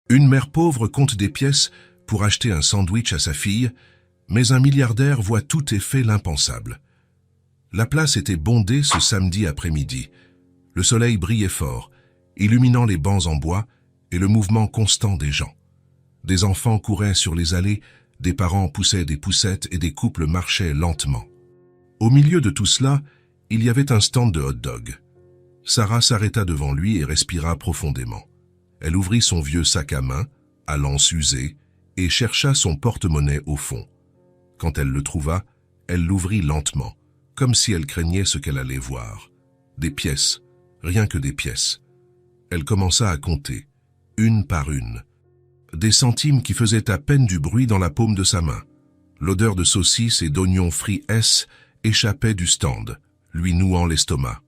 Une mère pauvre compte des pièces pour acheter un sandwich à sa fille, mais un milliardaire voit tout et fait l'impensable. La place était bondée ce samedi après-midi. Le soleil brillait fort, illuminant les bancs en bois et le mouvement constant des gens. Des enfants couraient sur les allées, des parents poussaient des poussettes et des couples marchaient lentement. Au milieu de tout cela, il y avait un stand de hot-dog. Sarah s'arrêta devant lui et respira profondément. Elle ouvrit son vieux sac à main, à l'anse usée, et chercha son porte-monnaie au fond. Quand elle le trouva, elle l'ouvrit lentement, comme si elle craignait ce qu'elle allait voir. Des pièces, rien que des pièces. Elle commença à compter, une par une. Des centimes qui faisaient à peine du bruit dans la paume de sa main. L'odeur de saucisses et d'oignons frits échappait du stand, lui nouant l'estomac.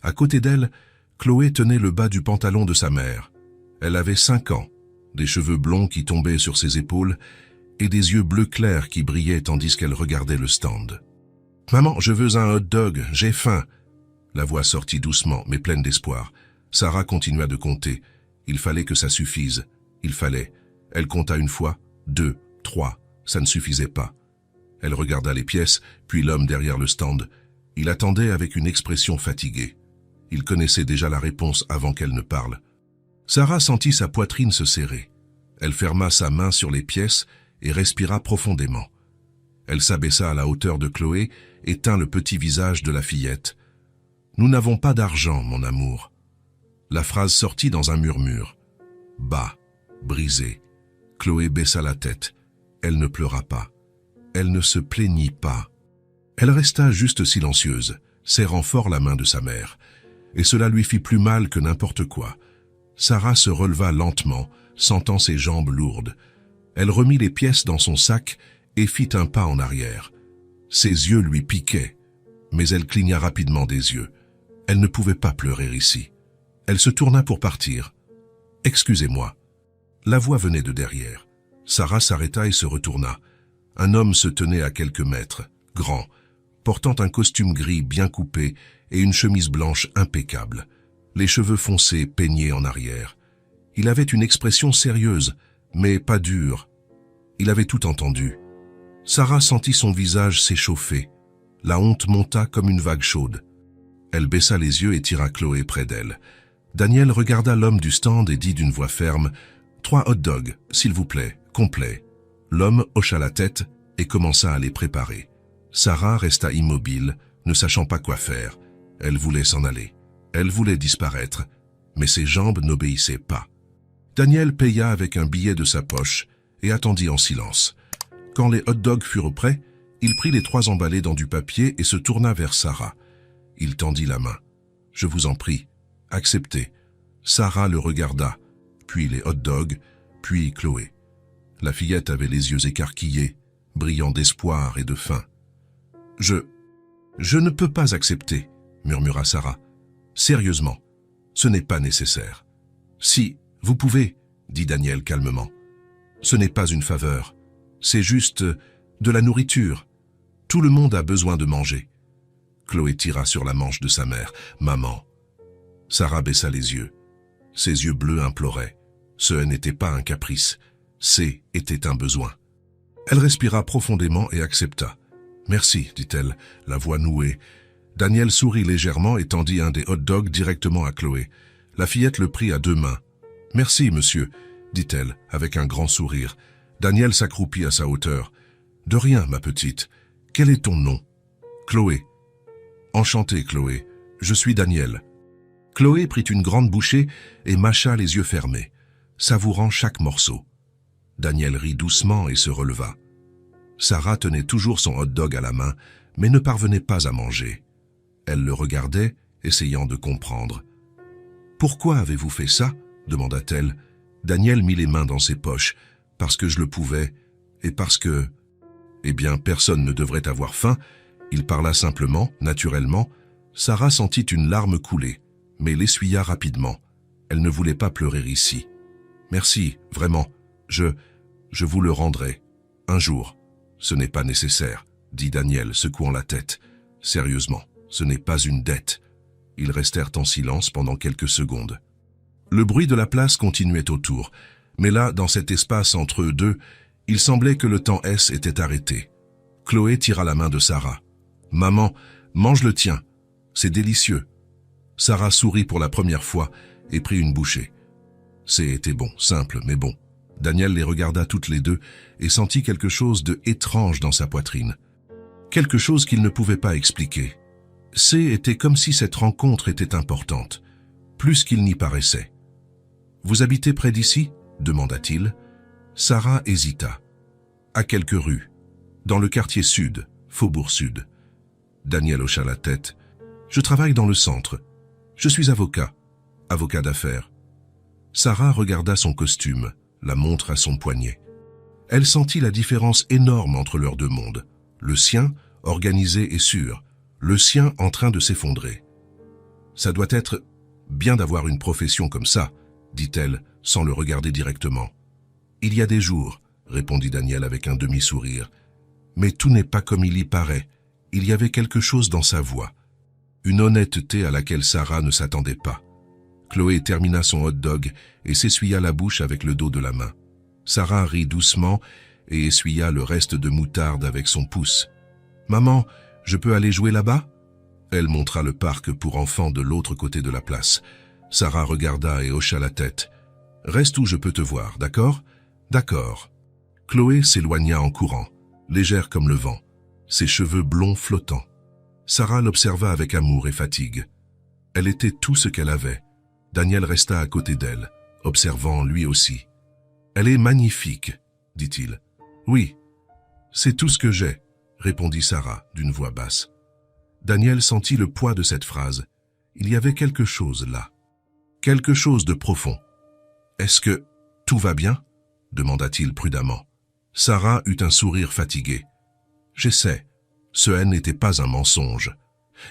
À côté d'elle, Chloé tenait le bas du pantalon de sa mère. Elle avait 5 ans, des cheveux blonds qui tombaient sur ses épaules et des yeux bleus clairs qui brillaient tandis qu'elle regardait le stand. « Maman, je veux un hot-dog, j'ai faim !» La voix sortit doucement, mais pleine d'espoir. Sarah continua de compter. Il fallait que ça suffise. Il fallait. Elle compta 1 fois, 2, 3. Ça ne suffisait pas. Elle regarda les pièces, puis l'homme derrière le stand. Il attendait avec une expression fatiguée. Il connaissait déjà la réponse avant qu'elle ne parle. Sarah sentit sa poitrine se serrer. Elle ferma sa main sur les pièces et respira profondément. Elle s'abaissa à la hauteur de Chloé et tint le petit visage de la fillette. « Nous n'avons pas d'argent, mon amour. » La phrase sortit dans un murmure. Bas, brisé. Chloé baissa la tête. Elle ne pleura pas. Elle ne se plaignit pas. Elle resta juste silencieuse, serrant fort la main de sa mère. Et cela lui fit plus mal que n'importe quoi. Sarah se releva lentement, sentant ses jambes lourdes. Elle remit les pièces dans son sac et fit un pas en arrière. Ses yeux lui piquaient, mais elle cligna rapidement des yeux. Elle ne pouvait pas pleurer ici. Elle se tourna pour partir. « Excusez-moi. » La voix venait de derrière. Sarah s'arrêta et se retourna. Un homme se tenait à quelques mètres, grand, portant un costume gris bien coupé et une chemise blanche impeccable, les cheveux foncés peignés en arrière. Il avait une expression sérieuse, mais pas dure. Il avait tout entendu. Sarah sentit son visage s'échauffer. La honte monta comme une vague chaude. Elle baissa les yeux et tira Chloé près d'elle. Daniel regarda l'homme du stand et dit d'une voix ferme « 3 hot-dogs, s'il vous plaît, complets. » L'homme hocha la tête et commença à les préparer. Sarah resta immobile, ne sachant pas quoi faire. Elle voulait s'en aller. Elle voulait disparaître, mais ses jambes n'obéissaient pas. Daniel paya avec un billet de sa poche et attendit en silence. Quand les hot-dogs furent prêts, il prit les 3 emballés dans du papier et se tourna vers Sarah. Il tendit la main. « Je vous en prie, acceptez. » Sarah le regarda, puis les hot-dogs, puis Chloé. La fillette avait les yeux écarquillés, brillant d'espoir et de faim. « Je ne peux pas accepter, » murmura Sarah. « Sérieusement, ce n'est pas nécessaire. »« Si, vous pouvez, » dit Daniel calmement. « Ce n'est pas une faveur. C'est juste de la nourriture. Tout le monde a besoin de manger. » Chloé tira sur la manche de sa mère. « Maman. » Sarah baissa les yeux. Ses yeux bleus imploraient. Ce n'était pas un caprice. C'est était un besoin. Elle respira profondément et accepta. « Merci, dit-elle, la voix nouée. » Daniel sourit légèrement et tendit un des hot-dogs directement à Chloé. La fillette le prit à 2 mains. « Merci, monsieur, » dit-elle, avec un grand sourire. Daniel s'accroupit à sa hauteur. « De rien, ma petite. Quel est ton nom ?»« Chloé. »« Enchanté, Chloé. Je suis Daniel. » Chloé prit une grande bouchée et mâcha les yeux fermés, savourant chaque morceau. Daniel rit doucement et se releva. Sarah tenait toujours son hot-dog à la main, mais ne parvenait pas à manger. Elle le regardait, essayant de comprendre. « Pourquoi avez-vous fait ça ?» demanda-t-elle. Daniel mit les mains dans ses poches. « Parce que je le pouvais, et parce que... » Eh bien, personne ne devrait avoir faim. Il parla simplement, naturellement. Sarah sentit une larme couler, mais l'essuya rapidement. Elle ne voulait pas pleurer ici. « Merci, vraiment. Je vous le rendrai. Un jour. »« Ce n'est pas nécessaire, » dit Daniel, secouant la tête. « Sérieusement, ce n'est pas une dette. » Ils restèrent en silence pendant quelques secondes. Le bruit de la place continuait autour, Mais là, dans cet espace entre eux deux, il semblait que le temps S était arrêté. Chloé tira la main de Sarah. « Maman, mange le tien. C'est délicieux. » Sarah sourit pour la première fois et prit une bouchée. C'était bon, simple, mais bon. Daniel les regarda toutes les deux et sentit quelque chose de étrange dans sa poitrine. Quelque chose qu'il ne pouvait pas expliquer. Était comme si cette rencontre était importante, plus qu'il n'y paraissait. « Vous habitez près d'ici » demanda-t-il. Sarah hésita. « À quelques rues. Dans le quartier sud, Faubourg Sud. » Daniel hocha la tête. « Je travaille dans le centre. Je suis avocat d'affaires. » Sarah regarda son costume, la montre à son poignet. Elle sentit la différence énorme entre leurs deux mondes. Le sien, organisé et sûr. Le sien en train de s'effondrer. « Ça doit être bien d'avoir une profession comme ça, » dit-elle, sans le regarder directement. « Il y a des jours, » répondit Daniel avec un demi-sourire. Mais tout n'est pas comme il y paraît. Il y avait quelque chose dans sa voix. Une honnêteté à laquelle Sarah ne s'attendait pas. Chloé termina son hot-dog et s'essuya la bouche avec le dos de la main. Sarah rit doucement et essuya le reste de moutarde avec son pouce. « Maman, je peux aller jouer là-bas ?» Elle montra le parc pour enfants de l'autre côté de la place. Sarah regarda et hocha la tête. « Reste où je peux te voir, d'accord ?»« D'accord. » Chloé s'éloigna en courant, légère comme le vent, ses cheveux blonds flottants. Sarah l'observa avec amour et fatigue. Elle était tout ce qu'elle avait. Daniel resta à côté d'elle, observant lui aussi. « Elle est magnifique, » dit-il. « Oui, c'est tout ce que j'ai, » répondit Sarah d'une voix basse. Daniel sentit le poids de cette phrase. Il y avait quelque chose là. Quelque chose de profond. « Est-ce que tout va bien ?» demanda-t-il prudemment. Sarah eut un sourire fatigué. « J'essaie. » Ce N n'était pas un mensonge,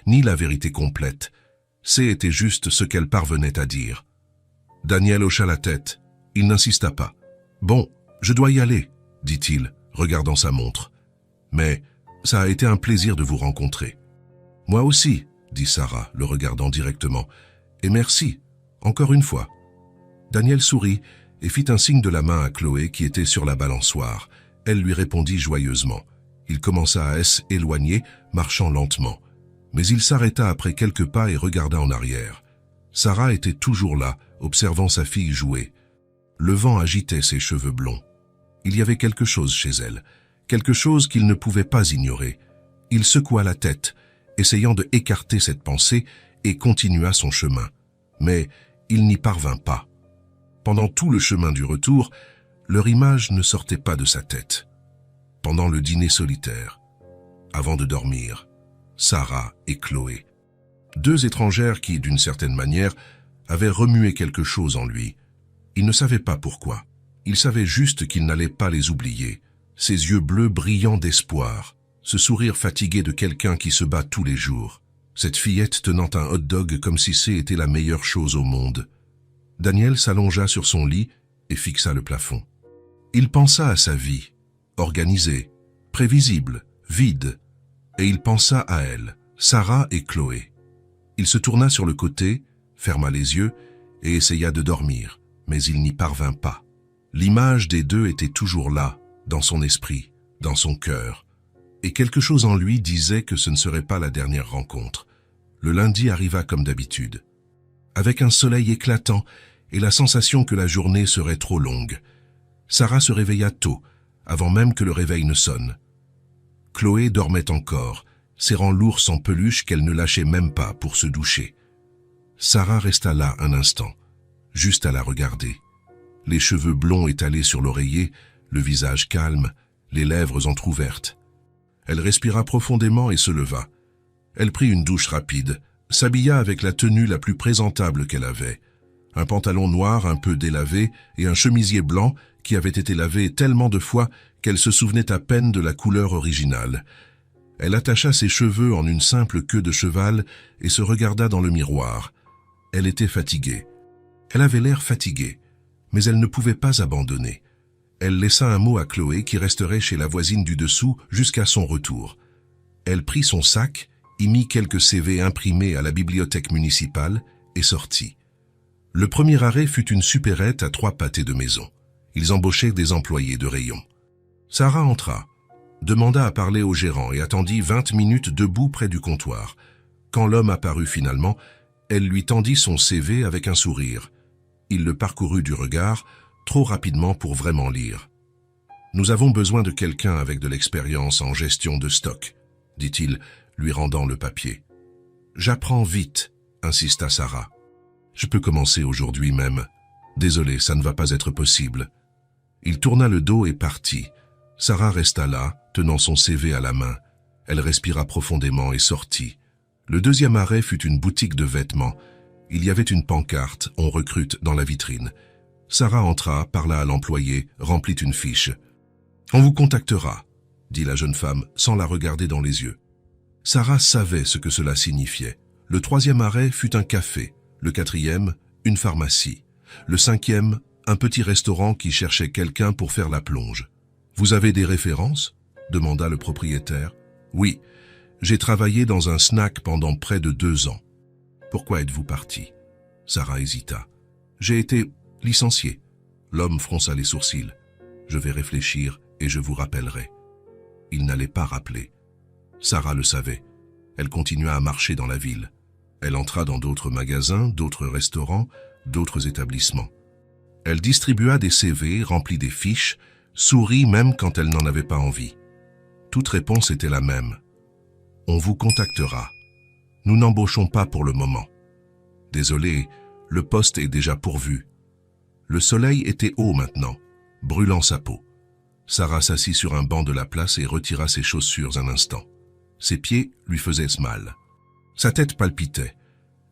ni la vérité complète. C'était juste ce qu'elle parvenait à dire. Daniel hocha la tête. Il n'insista pas. « Bon, je dois y aller, » dit-il, regardant sa montre. « Mais ça a été un plaisir de vous rencontrer. »« Moi aussi, » dit Sarah, le regardant directement. « Et merci, encore une fois. » Daniel sourit et fit un signe de la main à Chloé qui était sur la balançoire. Elle lui répondit joyeusement. Il commença à s'éloigner, marchant lentement. Mais il s'arrêta après quelques pas et regarda en arrière. Sarah était toujours là, observant sa fille jouer. Le vent agitait ses cheveux blonds. Il y avait quelque chose chez elle, quelque chose qu'il ne pouvait pas ignorer. Il secoua la tête, essayant de écarter cette pensée, et continua son chemin. Mais il n'y parvint pas. Pendant tout le chemin du retour, leur image ne sortait pas de sa tête. Pendant le dîner solitaire, avant de dormir, Sarah et Chloé, deux étrangères qui, d'une certaine manière, avaient remué quelque chose en lui. Il ne savait pas pourquoi. Il savait juste qu'il n'allait pas les oublier. Ses yeux bleus brillants d'espoir, ce sourire fatigué de quelqu'un qui se bat tous les jours. Cette fillette tenant un hot-dog comme si c'était la meilleure chose au monde. Daniel s'allongea sur son lit et fixa le plafond. Il pensa à sa vie, organisée, prévisible, vide, et il pensa à elle, Sarah et Chloé. Il se tourna sur le côté, ferma les yeux et essaya de dormir, mais il n'y parvint pas. L'image des deux était toujours là, dans son esprit, dans son cœur, et quelque chose en lui disait que ce ne serait pas la dernière rencontre. Le lundi arriva comme d'habitude, avec un soleil éclatant et la sensation que la journée serait trop longue. Sarah se réveilla tôt, avant même que le réveil ne sonne. Chloé dormait encore, serrant l'ours en peluche qu'elle ne lâchait même pas pour se doucher. Sarah resta là un instant, juste à la regarder. Les cheveux blonds étalés sur l'oreiller, le visage calme, les lèvres entr'ouvertes. Elle respira profondément et se leva. Elle prit une douche rapide, s'habilla avec la tenue la plus présentable qu'elle avait. Un pantalon noir un peu délavé et un chemisier blanc qui avait été lavé tellement de fois qu'elle se souvenait à peine de la couleur originale. Elle attacha ses cheveux en une simple queue de cheval et se regarda dans le miroir. Elle était fatiguée. Elle avait l'air fatiguée, mais elle ne pouvait pas abandonner. Elle laissa un mot à Chloé qui resterait chez la voisine du dessous jusqu'à son retour. Elle prit son sac, y mit quelques CV imprimés à la bibliothèque municipale et sortit. Le premier arrêt fut une supérette à 3 pâtés de maison. Ils embauchaient des employés de rayon. Sarah entra, demanda à parler au gérant et attendit 20 minutes debout près du comptoir. Quand l'homme apparut finalement, elle lui tendit son CV avec un sourire. Il le parcourut du regard, trop rapidement pour vraiment lire. « Nous avons besoin de quelqu'un avec de l'expérience en gestion de stock, » dit-il, lui rendant le papier. « J'apprends vite, » insista Sarah. « Je peux commencer aujourd'hui même. Désolé, ça ne va pas être possible. » Il tourna le dos et partit. Sarah resta là, tenant son CV à la main. Elle respira profondément et sortit. Le deuxième arrêt fut une boutique de vêtements. Il y avait une pancarte « On recrute » dans la vitrine. Sarah entra, parla à l'employé, remplit une fiche. « On vous contactera », dit la jeune femme sans la regarder dans les yeux. Sarah savait ce que cela signifiait. Le troisième arrêt fut un café, le quatrième, une pharmacie. Le cinquième, un petit restaurant qui cherchait quelqu'un pour faire la plonge. « Vous avez des références ?» demanda le propriétaire. « Oui, j'ai travaillé dans un snack pendant près de 2 ans. »« Pourquoi êtes-vous parti ?» Sarah hésita. « J'ai été licencié. » L'homme fronça les sourcils. « Je vais réfléchir et je vous rappellerai. » Il n'allait pas rappeler. Sarah le savait. Elle continua à marcher dans la ville. Elle entra dans d'autres magasins, d'autres restaurants, d'autres établissements. Elle distribua des CV, remplit des fiches, sourit même quand elle n'en avait pas envie. Toute réponse était la même. « On vous contactera. Nous n'embauchons pas pour le moment. » « Désolé, le poste est déjà pourvu. » Le soleil était haut maintenant, brûlant sa peau. Sarah s'assit sur un banc de la place et retira ses chaussures un instant. Ses pieds lui faisaient mal. Sa tête palpitait.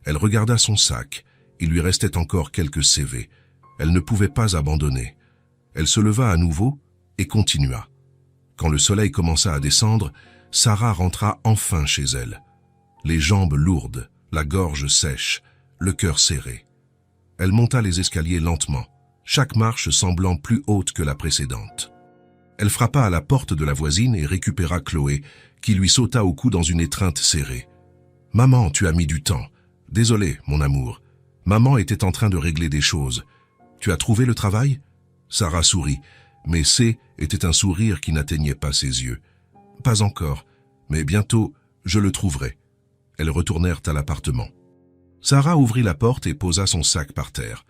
Elle regarda son sac. Il lui restait encore quelques CV. Elle ne pouvait pas abandonner. Elle se leva à nouveau et continua. Quand le soleil commença à descendre, Sarah rentra enfin chez elle. Les jambes lourdes, la gorge sèche, le cœur serré. Elle monta les escaliers lentement, chaque marche semblant plus haute que la précédente. Elle frappa à la porte de la voisine et récupéra Chloé, qui lui sauta au cou dans une étreinte serrée. « Maman, tu as mis du temps. Désolé, mon amour. Maman était en train de régler des choses. Tu as trouvé le travail ?» Sarah sourit, mais C était un sourire qui n'atteignait pas ses yeux. « Pas encore, mais bientôt, je le trouverai. » Elles retournèrent à l'appartement. Sarah ouvrit la porte et posa son sac par terre.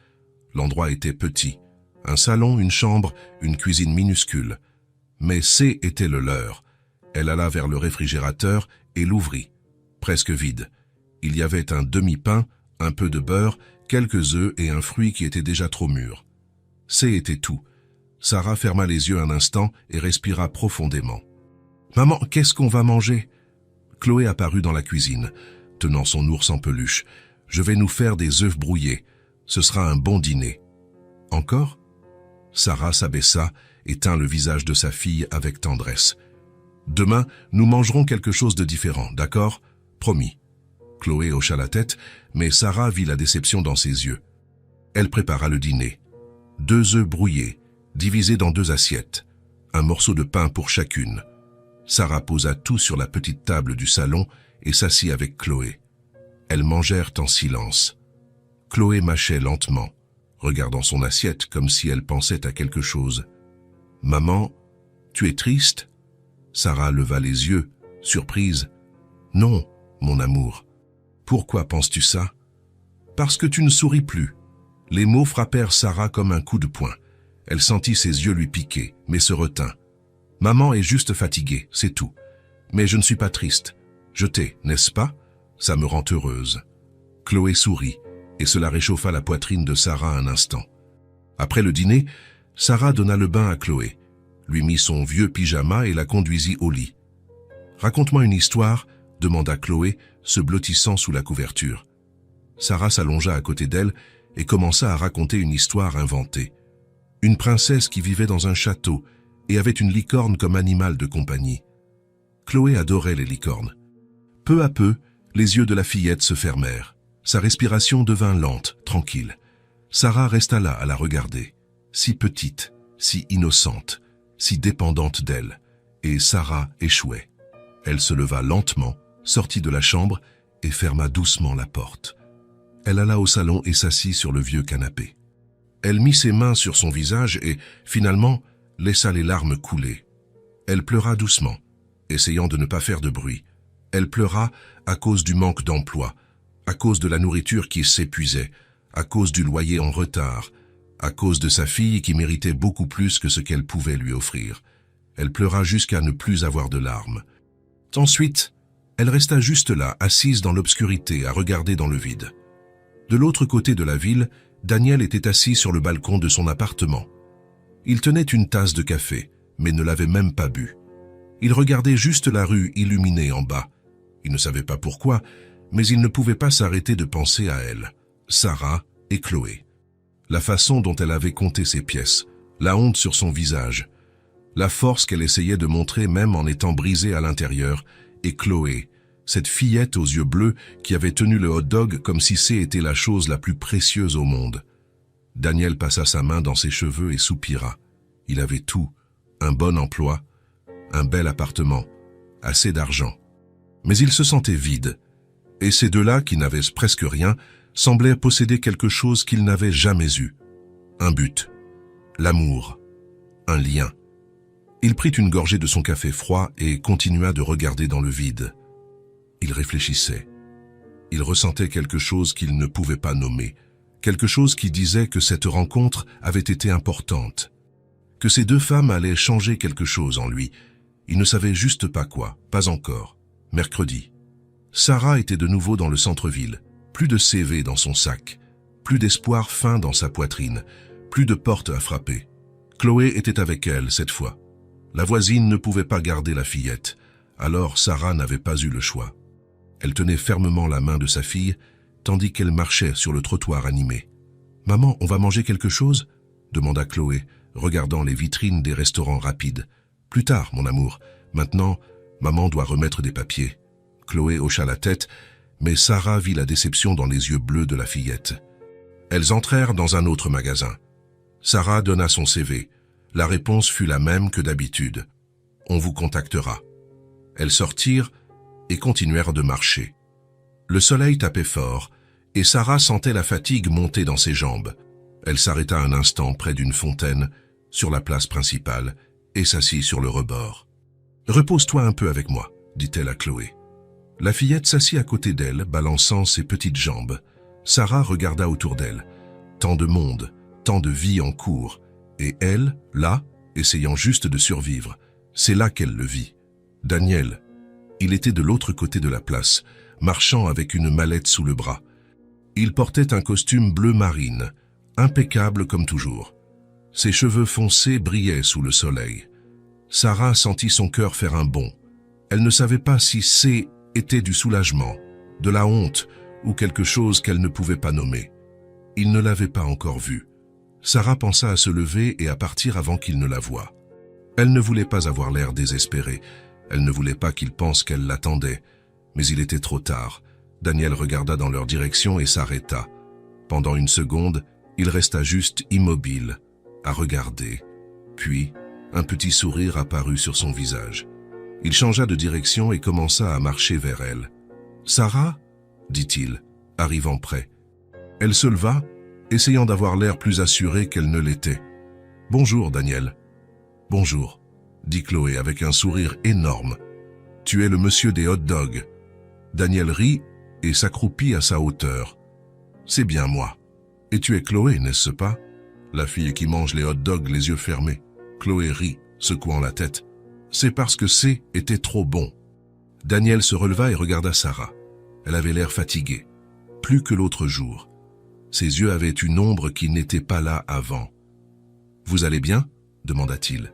L'endroit était petit. Un salon, une chambre, une cuisine minuscule. Mais C était le leur. Elle alla vers le réfrigérateur et l'ouvrit. Presque vide. Il y avait un demi-pain, un peu de beurre, quelques œufs et un fruit qui était déjà trop mûr. C était tout. Sarah ferma les yeux un instant et respira profondément. « Maman, qu'est-ce qu'on va manger ?» Chloé apparut dans la cuisine, tenant son ours en peluche. « Je vais nous faire des œufs brouillés. Ce sera un bon dîner. »« Encore ?» Sarah s'abaissa et tint le visage de sa fille avec tendresse. « Demain, nous mangerons quelque chose de différent, d'accord ? Promis. » Chloé hocha la tête, mais Sarah vit la déception dans ses yeux. Elle prépara le dîner. 2 œufs brouillés, divisés dans 2 assiettes. Un morceau de pain pour chacune. Sarah posa tout sur la petite table du salon et s'assit avec Chloé. Elles mangèrent en silence. Chloé mâchait lentement, regardant son assiette comme si elle pensait à quelque chose. « Maman, tu es triste ?» Sarah leva les yeux, surprise. « Non, mon amour. Pourquoi penses-tu ça ?»« Parce que tu ne souris plus. » Les mots frappèrent Sarah comme un coup de poing. Elle sentit ses yeux lui piquer, mais se retint. « Maman est juste fatiguée, c'est tout. Mais je ne suis pas triste. Je t'ai, n'est-ce pas? Ça me rend heureuse. » Chloé sourit, et cela réchauffa la poitrine de Sarah un instant. Après le dîner, Sarah donna le bain à Chloé, lui mit son vieux pyjama et la conduisit au lit. « Raconte-moi une histoire » demanda Chloé, se blottissant sous la couverture. Sarah s'allongea à côté d'elle et commença à raconter une histoire inventée. Une princesse qui vivait dans un château et avait une licorne comme animal de compagnie. Chloé adorait les licornes. Peu à peu, les yeux de la fillette se fermèrent. Sa respiration devint lente, tranquille. Sarah resta là à la regarder, si petite, si innocente, si dépendante d'elle, et Sarah échouait. Elle se leva lentement, sortit de la chambre et ferma doucement la porte. Elle alla au salon et s'assit sur le vieux canapé. Elle mit ses mains sur son visage et, finalement, laissa les larmes couler. Elle pleura doucement, essayant de ne pas faire de bruit. Elle pleura à cause du manque d'emploi, à cause de la nourriture qui s'épuisait, à cause du loyer en retard, à cause de sa fille qui méritait beaucoup plus que ce qu'elle pouvait lui offrir. Elle pleura jusqu'à ne plus avoir de larmes. Ensuite, elle resta juste là, assise dans l'obscurité, à regarder dans le vide. De l'autre côté de la ville, Daniel était assis sur le balcon de son appartement. Il tenait une tasse de café, mais ne l'avait même pas bu. Il regardait juste la rue illuminée en bas. Il ne savait pas pourquoi, mais il ne pouvait pas s'arrêter de penser à elle, Sarah et Chloé. La façon dont elle avait compté ses pièces, la honte sur son visage, la force qu'elle essayait de montrer même en étant brisée à l'intérieur, et Chloé, cette fillette aux yeux bleus qui avait tenu le hot-dog comme si c'était la chose la plus précieuse au monde. Daniel passa sa main dans ses cheveux et soupira. Il avait tout, un bon emploi, un bel appartement, assez d'argent. Mais il se sentait vide, et ces deux-là, qui n'avaient presque rien, semblaient posséder quelque chose qu'ils n'avaient jamais eu. Un but, l'amour, un lien. Il prit une gorgée de son café froid et continua de regarder dans le vide. Il réfléchissait. Il ressentait quelque chose qu'il ne pouvait pas nommer, quelque chose qui disait que cette rencontre avait été importante, que ces deux femmes allaient changer quelque chose en lui. Il ne savait juste pas quoi, pas encore. Mercredi. Sarah était de nouveau dans le centre-ville, plus de CV dans son sac, plus d'espoir fin dans sa poitrine, plus de porte à frapper. Chloé était avec elle cette fois. La voisine ne pouvait pas garder la fillette, alors Sarah n'avait pas eu le choix. Elle tenait fermement la main de sa fille, tandis qu'elle marchait sur le trottoir animé. « Maman, on va manger quelque chose ?» demanda Chloé, regardant les vitrines des restaurants rapides. « Plus tard, mon amour. Maintenant, maman doit remettre des papiers. » Chloé hocha la tête, mais Sarah vit la déception dans les yeux bleus de la fillette. Elles entrèrent dans un autre magasin. Sarah donna son CV. La réponse fut la même que d'habitude. « On vous contactera. » Elles sortirent et continuèrent de marcher. Le soleil tapait fort, et Sarah sentait la fatigue monter dans ses jambes. Elle s'arrêta un instant près d'une fontaine, sur la place principale, et s'assit sur le rebord. « Repose-toi un peu avec moi, » dit-elle à Chloé. La fillette s'assit à côté d'elle, balançant ses petites jambes. Sarah regarda autour d'elle. Tant de monde, tant de vie en cours, et elle, là, essayant juste de survivre. C'est là qu'elle le vit. Daniel, il était de l'autre côté de la place, marchant avec une mallette sous le bras. Il portait un costume bleu marine, impeccable comme toujours. Ses cheveux foncés brillaient sous le soleil. Sarah sentit son cœur faire un bond. Elle ne savait pas si était du soulagement, de la honte ou quelque chose qu'elle ne pouvait pas nommer. Il ne l'avait pas encore vue. Sarah pensa à se lever et à partir avant qu'il ne la voie. Elle ne voulait pas avoir l'air désespérée. Elle ne voulait pas qu'il pense qu'elle l'attendait. Mais il était trop tard. Daniel regarda dans leur direction et s'arrêta. Pendant une seconde, il resta juste immobile, à regarder. Puis, un petit sourire apparut sur son visage. Il changea de direction et commença à marcher vers elle. « Sarah ?» dit-il, arrivant près. Elle se leva, essayant d'avoir l'air plus assurée qu'elle ne l'était. « Bonjour, Daniel. »« Bonjour, » dit Chloé avec un sourire énorme. « Tu es le monsieur des hot-dogs. » Daniel rit et s'accroupit à sa hauteur. « C'est bien moi. Et tu es Chloé, n'est-ce pas? La fille qui mange les hot-dogs les yeux fermés. » Chloé rit, secouant la tête. « C'est parce que était trop bon. » Daniel se releva et regarda Sarah. Elle avait l'air fatiguée, plus que l'autre jour. Ses yeux avaient une ombre qui n'était pas là avant. « Vous allez bien ?» demanda-t-il.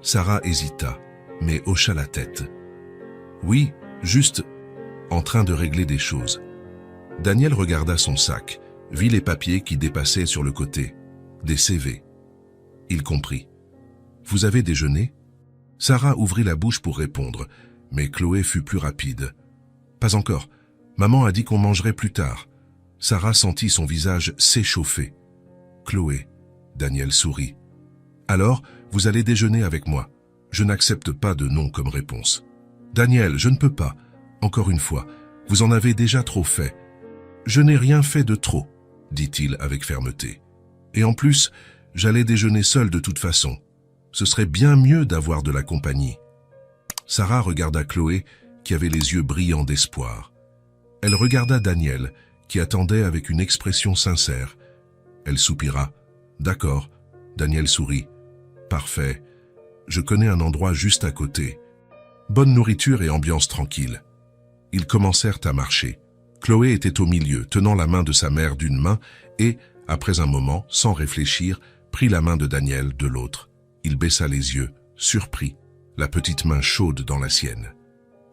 Sarah hésita, mais hocha la tête. « Oui, juste en train de régler des choses. » Daniel regarda son sac, vit les papiers qui dépassaient sur le côté, des CV. Il comprit. « Vous avez déjeuné ?» Sarah ouvrit la bouche pour répondre, mais Chloé fut plus rapide. « Pas encore. Maman a dit qu'on mangerait plus tard. » Sarah sentit son visage s'échauffer. « Chloé. » Daniel sourit. « Alors, vous allez déjeuner avec moi. Je n'accepte pas de non comme réponse. »« Daniel, je ne peux pas. Encore une fois, vous en avez déjà trop fait. »« Je n'ai rien fait de trop, dit-il avec fermeté. Et en plus, j'allais déjeuner seul de toute façon. Ce serait bien mieux d'avoir de la compagnie. Sarah regarda Chloé, qui avait les yeux brillants d'espoir. Elle regarda Daniel, qui attendait avec une expression sincère. Elle soupira. « D'accord. » Daniel sourit. « Parfait. Je connais un endroit juste à côté. Bonne nourriture et ambiance tranquille. » Ils commencèrent à marcher. Chloé était au milieu, tenant la main de sa mère d'une main et, après un moment, sans réfléchir, prit la main de Daniel de l'autre. Il baissa les yeux, surpris, la petite main chaude dans la sienne.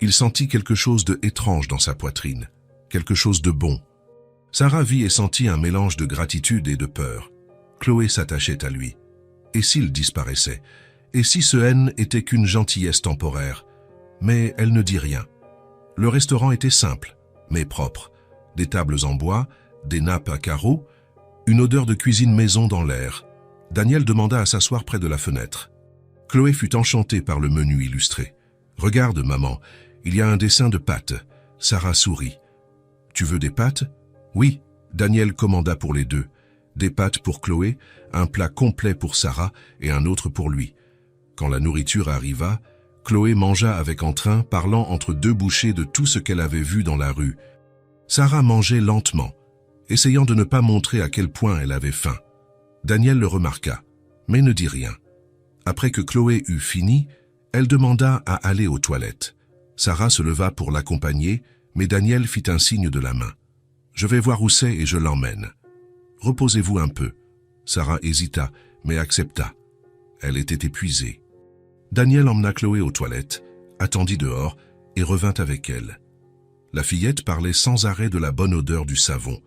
Il sentit quelque chose de étrange dans sa poitrine, quelque chose de bon. Sarah vit et sentit un mélange de gratitude et de peur. Chloé s'attachait à lui. Et s'il disparaissait? Et si ce haine était qu'une gentillesse temporaire? Mais elle ne dit rien. Le restaurant était simple, mais propre. Des tables en bois, des nappes à carreaux, une odeur de cuisine maison dans l'air. Daniel demanda à s'asseoir près de la fenêtre. Chloé fut enchantée par le menu illustré. « Regarde, maman, il y a un dessin de pâtes. » Sarah sourit. « Tu veux des pâtes ?»« Oui. » Daniel commanda pour les deux. Des pâtes pour Chloé, un plat complet pour Sarah et un autre pour lui. Quand la nourriture arriva, Chloé mangea avec entrain, parlant entre deux bouchées de tout ce qu'elle avait vu dans la rue. Sarah mangeait lentement, essayant de ne pas montrer à quel point elle avait faim. Daniel le remarqua, mais ne dit rien. Après que Chloé eut fini, elle demanda à aller aux toilettes. Sarah se leva pour l'accompagner, mais Daniel fit un signe de la main. « Je vais voir où c'est et je l'emmène. »« Reposez-vous un peu. » Sarah hésita, mais accepta. Elle était épuisée. Daniel emmena Chloé aux toilettes, attendit dehors et revint avec elle. La fillette parlait sans arrêt de la bonne odeur du savon.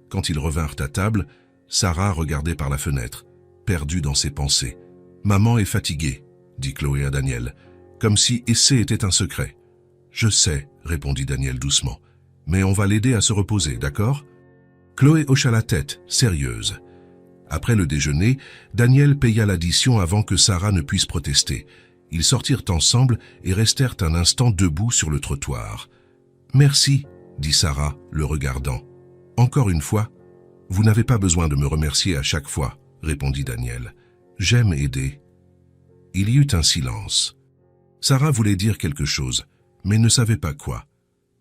Quand ils revinrent à table, Sarah regardait par la fenêtre, perdue dans ses pensées. « Maman est fatiguée, » dit Chloé à Daniel, comme si Essai était un secret. « Je sais, » répondit Daniel doucement, « mais on va l'aider à se reposer, d'accord ?» Chloé hocha la tête, sérieuse. Après le déjeuner, Daniel paya l'addition avant que Sarah ne puisse protester. Ils sortirent ensemble et restèrent un instant debout sur le trottoir. « Merci, » dit Sarah, le regardant. « Encore une fois. »« Vous n'avez pas besoin de me remercier à chaque fois, » répondit Daniel. « J'aime aider. » Il y eut un silence. Sarah voulait dire quelque chose, mais ne savait pas quoi.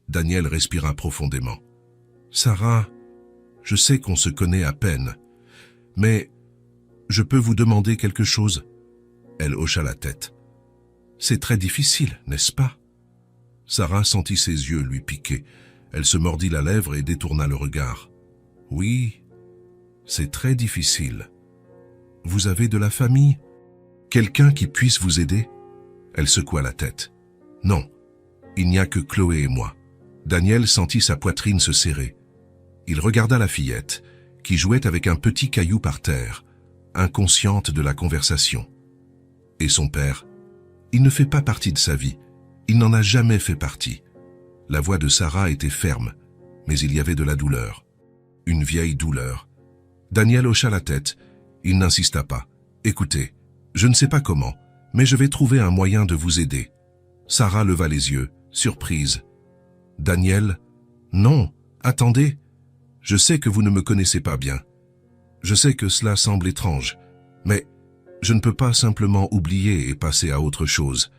Daniel respira profondément. « Sarah, je sais qu'on se connaît à peine, mais je peux vous demander quelque chose ?» Elle hocha la tête. « C'est très difficile, n'est-ce pas ?» Sarah sentit ses yeux lui piquer. Elle se mordit la lèvre et détourna le regard. « Oui, c'est très difficile. Vous avez de la famille? Quelqu'un qui puisse vous aider ?» Elle secoua la tête. « Non, il n'y a que Chloé et moi. » Daniel sentit sa poitrine se serrer. Il regarda la fillette, qui jouait avec un petit caillou par terre, inconsciente de la conversation. Et son père? Il ne fait pas partie de sa vie. Il n'en a jamais fait partie. La voix de Sarah était ferme, mais il y avait de la douleur. Une vieille douleur. Daniel hocha la tête. Il n'insista pas. « Écoutez, je ne sais pas comment, mais je vais trouver un moyen de vous aider. » Sarah leva les yeux, surprise. « Daniel, non, attendez. Je sais que vous ne me connaissez pas bien. Je sais que cela semble étrange, mais je ne peux pas simplement oublier et passer à autre chose.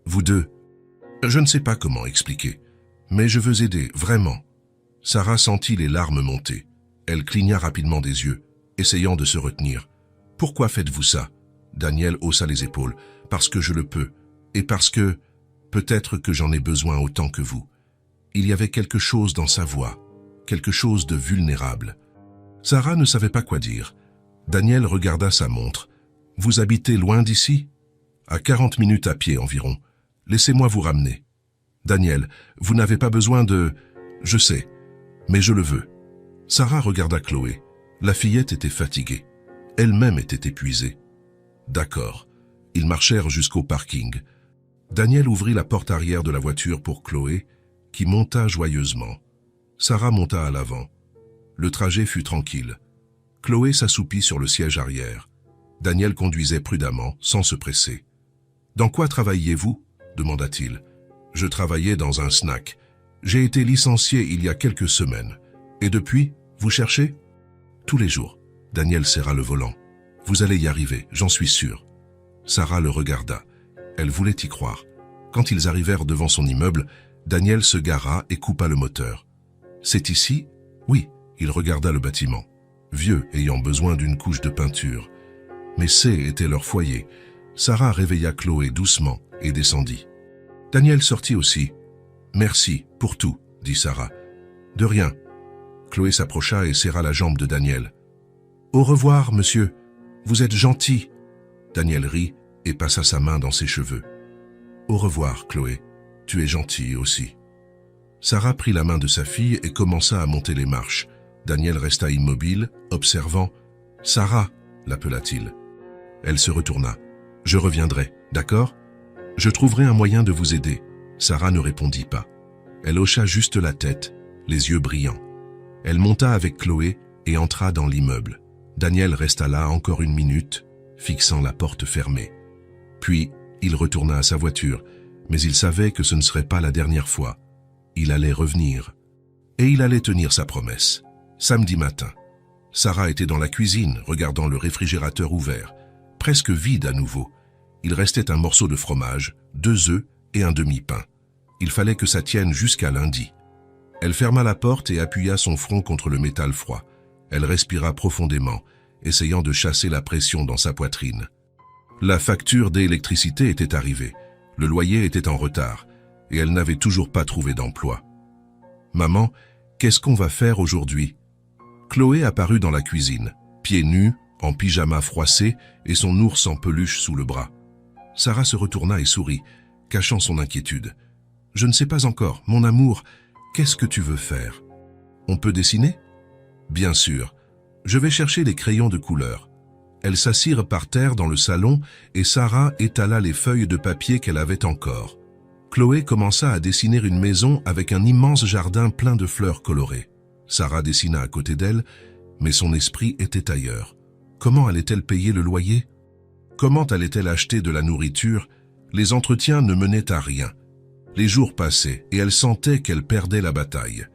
Vous deux, je ne sais pas comment expliquer, mais je veux aider, vraiment. » Sarah sentit les larmes monter. Elle cligna rapidement des yeux, essayant de se retenir. « Pourquoi faites-vous ça ?» Daniel haussa les épaules. « Parce que je le peux, et parce que peut-être que j'en ai besoin autant que vous. » Il y avait quelque chose dans sa voix, quelque chose de vulnérable. Sarah ne savait pas quoi dire. Daniel regarda sa montre. « Vous habitez loin d'ici ?»« À 40 minutes à pied environ. Laissez-moi vous ramener. »« Daniel, vous n'avez pas besoin de... Je sais, mais je le veux. » Sarah regarda Chloé. La fillette était fatiguée. Elle-même était épuisée. « D'accord. » Ils marchèrent jusqu'au parking. Daniel ouvrit la porte arrière de la voiture pour Chloé, qui monta joyeusement. Sarah monta à l'avant. Le trajet fut tranquille. Chloé s'assoupit sur le siège arrière. Daniel conduisait prudemment, sans se presser. « Dans quoi travailliez-vous » demanda-t-il. « Je travaillais dans un snack. J'ai été licencié il y a quelques semaines. Et depuis, vous cherchez ?»« Tous les jours. » Daniel serra le volant. « Vous allez y arriver, j'en suis sûr. » Sarah le regarda. Elle voulait y croire. Quand ils arrivèrent devant son immeuble, Daniel se gara et coupa le moteur. « C'est ici ?» ?»« Oui. » Il regarda le bâtiment. Vieux, ayant besoin d'une couche de peinture. Mais était leur foyer. Sarah réveilla Chloé doucement et descendit. Daniel sortit aussi. « Merci pour tout, » dit Sarah. « De rien. » Chloé s'approcha et serra la jambe de Daniel. « Au revoir, monsieur. Vous êtes gentil. » Daniel rit et passa sa main dans ses cheveux. « Au revoir, Chloé. Tu es gentille aussi. » Sarah prit la main de sa fille et commença à monter les marches. Daniel resta immobile, observant. « Sarah » l'appela-t-il. Elle se retourna. « Je reviendrai, d'accord ? Je trouverai un moyen de vous aider. » Sarah ne répondit pas. Elle hocha juste la tête, les yeux brillants. Elle monta avec Chloé et entra dans l'immeuble. Daniel resta là encore une minute, fixant la porte fermée. Puis, il retourna à sa voiture, mais il savait que ce ne serait pas la dernière fois. Il allait revenir. Et il allait tenir sa promesse. Samedi matin. Sarah était dans la cuisine, regardant le réfrigérateur ouvert, presque vide à nouveau. Il restait un morceau de fromage, 2 œufs et un demi-pain. Il fallait que ça tienne jusqu'à lundi. Elle ferma la porte et appuya son front contre le métal froid. Elle respira profondément, essayant de chasser la pression dans sa poitrine. La facture d'électricité était arrivée. Le loyer était en retard, et elle n'avait toujours pas trouvé d'emploi. « Maman, qu'est-ce qu'on va faire aujourd'hui ?» Chloé apparut dans la cuisine, pieds nus, en pyjama froissé et son ours en peluche sous le bras. Sarah se retourna et sourit, cachant son inquiétude. « Je ne sais pas encore, mon amour, qu'est-ce que tu veux faire ? On peut dessiner ? » « Bien sûr. Je vais chercher les crayons de couleur. » Elles s'assirent par terre dans le salon et Sarah étala les feuilles de papier qu'elle avait encore. Chloé commença à dessiner une maison avec un immense jardin plein de fleurs colorées. Sarah dessina à côté d'elle, mais son esprit était ailleurs. Comment allait-elle payer le loyer ? Comment allait-elle acheter de la nourriture ? Les entretiens ne menaient à rien. Les jours passaient et elle sentait qu'elle perdait la bataille.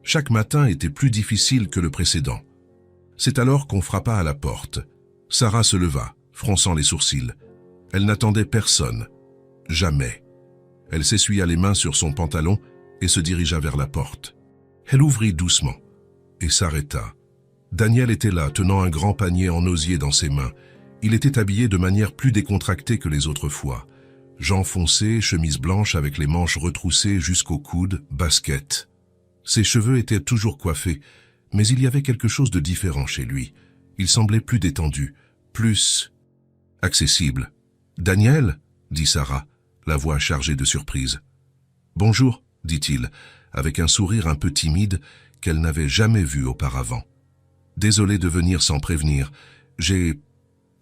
Chaque matin était plus difficile que le précédent. C'est alors qu'on frappa à la porte. Sarah se leva, fronçant les sourcils. Elle n'attendait personne. Jamais. Elle s'essuya les mains sur son pantalon et se dirigea vers la porte. Elle ouvrit doucement et s'arrêta. Daniel était là, tenant un grand panier en osier dans ses mains. Il était habillé de manière plus décontractée que les autres fois. Jean foncé, chemise blanche avec les manches retroussées jusqu'au coude, basket. Ses cheveux étaient toujours coiffés, mais il y avait quelque chose de différent chez lui. Il semblait plus détendu, plus accessible. « Daniel ?» dit Sarah, la voix chargée de surprise. « Bonjour » dit-il, avec un sourire un peu timide qu'elle n'avait jamais vu auparavant. « Désolé de venir sans prévenir. J'ai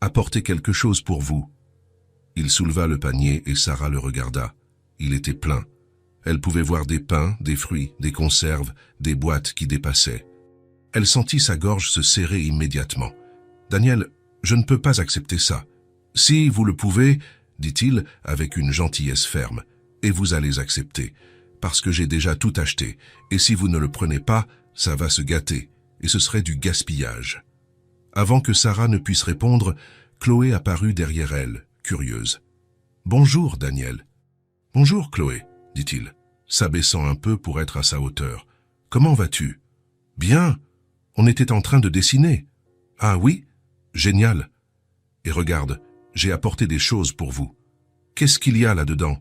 apporté quelque chose pour vous. » Il souleva le panier et Sarah le regarda. Il était plein. Elle pouvait voir des pains, des fruits, des conserves, des boîtes qui dépassaient. Elle sentit sa gorge se serrer immédiatement. « Daniel, je ne peux pas accepter ça. »« Si, vous le pouvez, » dit-il avec une gentillesse ferme, « et vous allez accepter, parce que j'ai déjà tout acheté, et si vous ne le prenez pas, ça va se gâter, et ce serait du gaspillage. » Avant que Sarah ne puisse répondre, Chloé apparut derrière elle, curieuse. « Bonjour, Daniel. »« Bonjour, Chloé, » dit-il, s'abaissant un peu pour être à sa hauteur. « Comment vas-tu ?»« Bien. On était en train de dessiner. »« Ah oui ? Génial. Et regarde, j'ai apporté des choses pour vous. Qu'est-ce qu'il y a là-dedans ?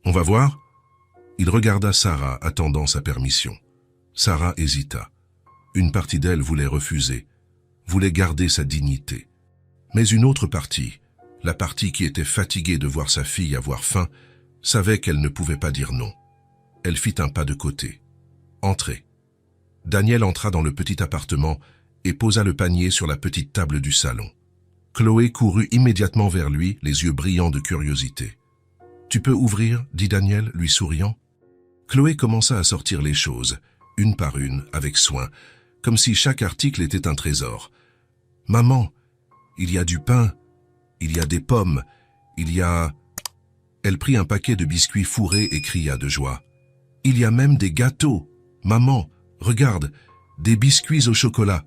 On va voir ?» Il regarda Sarah, attendant sa permission. Sarah hésita. Une partie d'elle voulait refuser, voulait garder sa dignité. Mais une autre partie, la partie qui était fatiguée de voir sa fille avoir faim, savait qu'elle ne pouvait pas dire non. Elle fit un pas de côté. Entrez. Daniel entra dans le petit appartement et posa le panier sur la petite table du salon. Chloé courut immédiatement vers lui, les yeux brillants de curiosité. « Tu peux ouvrir ?» dit Daniel, lui souriant. Chloé commença à sortir les choses, une par une, avec soin, comme si chaque article était un trésor. « Maman, il y a du pain, il y a des pommes, il y a... » Elle prit un paquet de biscuits fourrés et cria de joie. « Il y a même des gâteaux. Maman, regarde, des biscuits au chocolat. »